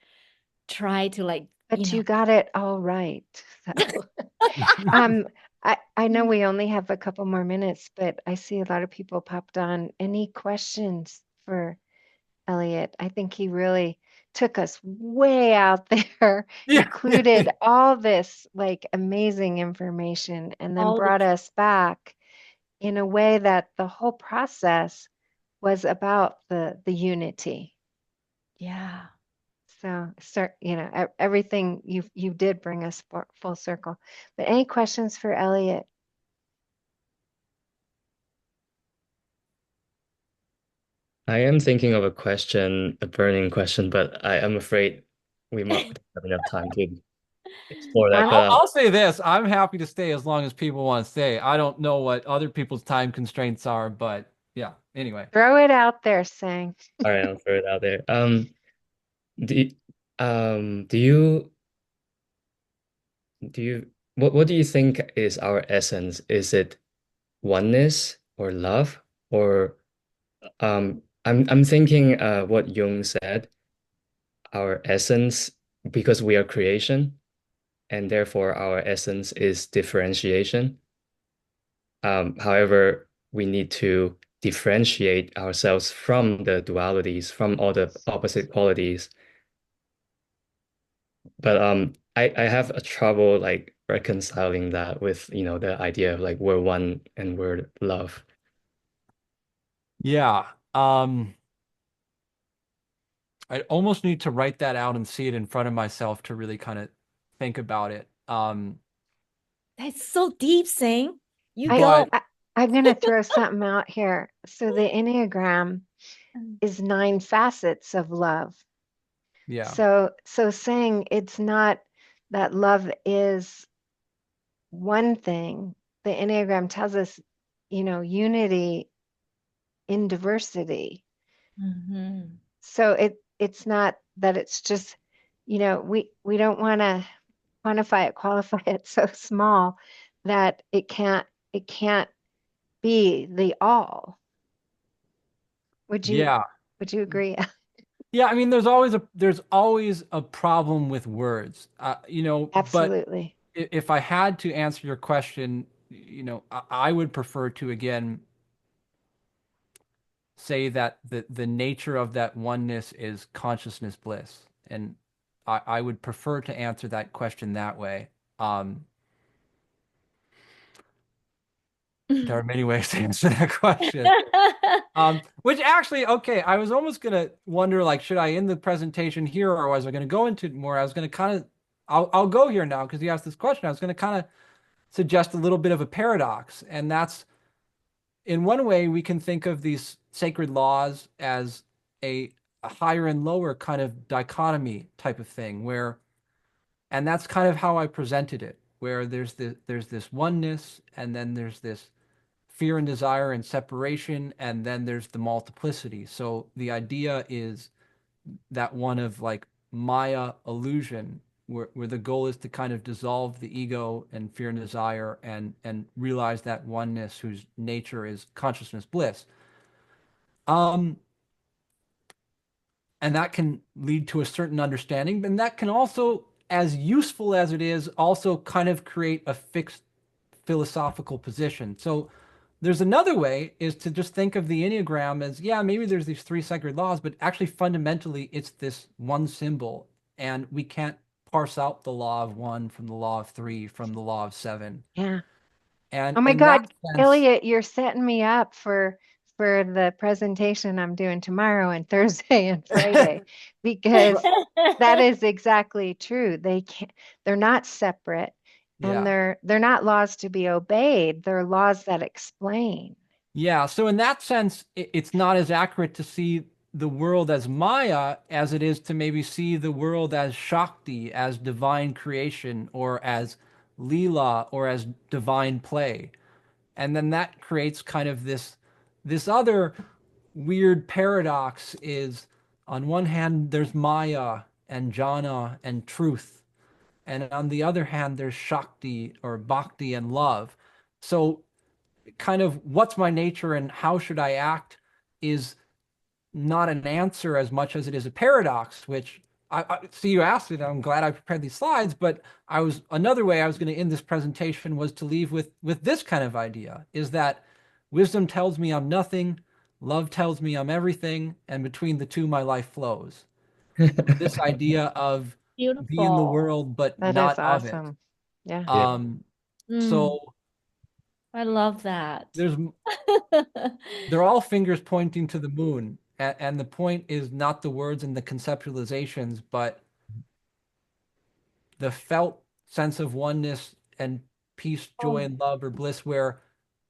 Speaker 4: try to like,
Speaker 1: But you got it all right. So, um, I know we only have a couple more minutes, but I see a lot of people popped on. Any questions for Elliot? I think he really took us way out there,
Speaker 3: Yeah.
Speaker 1: included all this like amazing information, and then
Speaker 4: all the
Speaker 1: brought us back in a way that the whole process was about the unity.
Speaker 4: yeah.
Speaker 1: So, everything you did bring us full circle. But any questions for Elliot?
Speaker 6: I am thinking of a question, a burning question, but I am afraid we might not have enough time to explore that.
Speaker 1: One,
Speaker 6: But
Speaker 3: I'll say this. I'm happy to stay as long as people want to stay. I don't know what other people's time constraints are, but yeah, anyway.
Speaker 1: throw it out there, Sang.
Speaker 6: all right, I'll throw it out there. Do you, do you what do you think is our essence? Is it oneness or love or I'm thinking what Jung said, our essence because we are creation and therefore our essence is differentiation. However, we need to differentiate ourselves from the dualities, from all the opposite qualities. But I have a trouble like reconciling that with, the idea of like we're one and we're love.
Speaker 3: Yeah. I almost need to write that out and see it in front of myself to really kind of think about it.
Speaker 4: That's so deep, Sing. You
Speaker 1: I,
Speaker 4: go.
Speaker 3: But
Speaker 1: I I'm gonna throw something out here. So the Enneagram is 9 facets of love.
Speaker 3: yeah.
Speaker 1: So saying it's not that love is one thing, the Enneagram tells us, unity in diversity.
Speaker 4: Mhm.
Speaker 1: So it's not that it's just, we don't want to quantify it, qualify it so small that it can't be the all. Would you
Speaker 3: Yeah.
Speaker 1: would you agree?
Speaker 3: Yeah, I mean there's always a problem with words. But
Speaker 1: Absolutely.
Speaker 3: if I had to answer your question, I would prefer to again say that the nature of that oneness is consciousness bliss. And I would prefer to answer that question that way. There are many ways to answer that question. Which actually, okay, I was almost gonna wonder, like, should I end the presentation here, or was I gonna go into it more? I was gonna kind of, I'll go here now because you asked this question. I was gonna kind of suggest a little bit of a paradox, and that's in one way we can think of these sacred laws as a higher and lower kind of dichotomy type of thing, where, and that's kind of how I presented it, where there's this oneness, and then there's this fear and desire and separation, and then there's the multiplicity. So the idea is that one of like Maya illusion, where the goal is to kind of dissolve the ego and fear and desire, and realize that oneness whose nature is consciousness bliss. Um, and that can lead to a certain understanding, and that can also, as useful as it is, also kind of create a fixed philosophical position. So there's another way, is to just think of the Enneagram as, yeah, maybe there's these three sacred laws, but actually fundamentally it's this one symbol, and we can't parse out the law of one from the law of three from the law of seven.
Speaker 1: Yeah.
Speaker 3: And
Speaker 1: Oh my
Speaker 3: in that
Speaker 1: God,
Speaker 3: sense,
Speaker 1: Elliot, you're setting me up for the presentation I'm doing tomorrow and Thursday and Friday because that is exactly true. They're not separate, and
Speaker 3: yeah.
Speaker 1: they're not laws to be obeyed. They're laws that explain.
Speaker 3: Yeah, so in that sense, it's not as accurate to see the world as Maya as it is to maybe see the world as Shakti, as divine creation, or as Leela, or as divine play. And then that creates kind of this other weird paradox, is on one hand there's Maya and jhana and truth, and on the other hand there's Shakti or bhakti and love. So kind of what's my nature and how should I act is not an answer as much as it is a paradox, which I see you asked it. I'm glad I prepared these slides, but another way I was going to end this presentation was to leave with this kind of idea, is that wisdom tells me I'm nothing, love tells me I'm everything, and between the two my life flows. This idea of be in the
Speaker 4: Beautiful.
Speaker 3: world but
Speaker 1: That is
Speaker 3: not of it.
Speaker 1: awesome. Yeah.
Speaker 6: Yeah.
Speaker 3: So
Speaker 4: I love that.
Speaker 3: they're all fingers pointing to the moon. And the point is not the words and the conceptualizations, but the felt sense of oneness and peace, joy, and love or bliss, where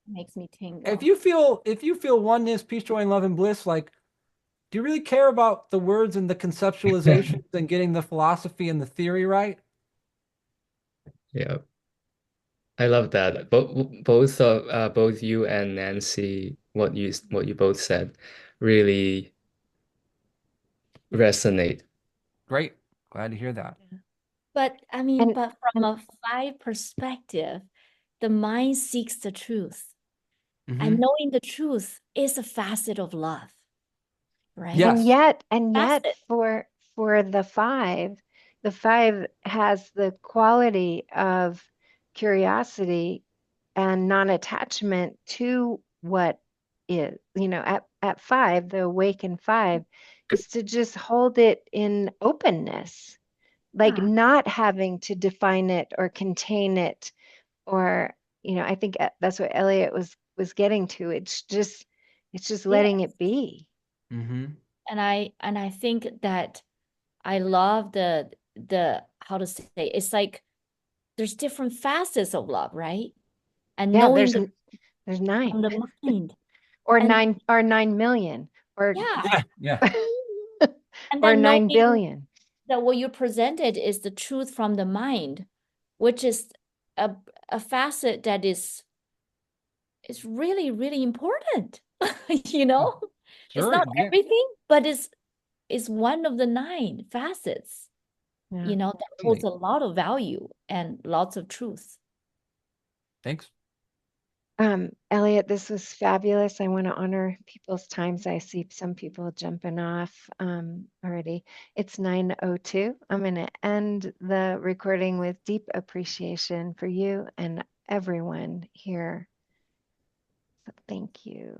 Speaker 4: Makes me tingle.
Speaker 3: if you feel oneness, peace, joy, and love and bliss, like, do you really care about the words and the conceptualizations and getting the philosophy and the theory right?
Speaker 6: Yeah. I love that. Both you and Nancy, what you both said, really resonate.
Speaker 3: Great. Glad to hear that.
Speaker 4: But I mean,
Speaker 1: And
Speaker 4: but from a five perspective, the mind seeks the truth. And
Speaker 3: Mhm.
Speaker 4: knowing the truth is a facet of love, right?
Speaker 3: Yes.
Speaker 1: and yet
Speaker 4: Facet.
Speaker 1: for the five has the quality of curiosity and non-attachment to what is. At five, the awakened five is to just hold it in openness, like
Speaker 4: Yeah.
Speaker 1: not having to define it or contain it, or I think that's what Elliot was getting to. It's just
Speaker 4: Yeah.
Speaker 1: letting it be.
Speaker 3: Mm-hmm.
Speaker 4: And I think that I love the how to say, it's like there's different facets of love, right? And
Speaker 1: Yeah,
Speaker 4: knowing
Speaker 1: there's nine
Speaker 4: from the mind.
Speaker 1: or
Speaker 4: And
Speaker 1: 9 million or
Speaker 4: yeah,
Speaker 3: Yeah.
Speaker 4: and
Speaker 1: or
Speaker 4: then
Speaker 1: 9
Speaker 4: knowing
Speaker 1: billion.
Speaker 4: that what you presented is the truth from the mind, which is a a facet that is really, really important. You know, it's
Speaker 3: Sure.
Speaker 4: not
Speaker 3: Yeah.
Speaker 4: everything, but it's one of the nine facets,
Speaker 1: Yeah.
Speaker 4: that holds a lot of value and lots of truth.
Speaker 3: Thanks.
Speaker 1: Elliot, this was fabulous. I want to honor people's times. I see some people jumping off already. It's 9:02. I'm going to end the recording with deep appreciation for you and everyone here. So thank you.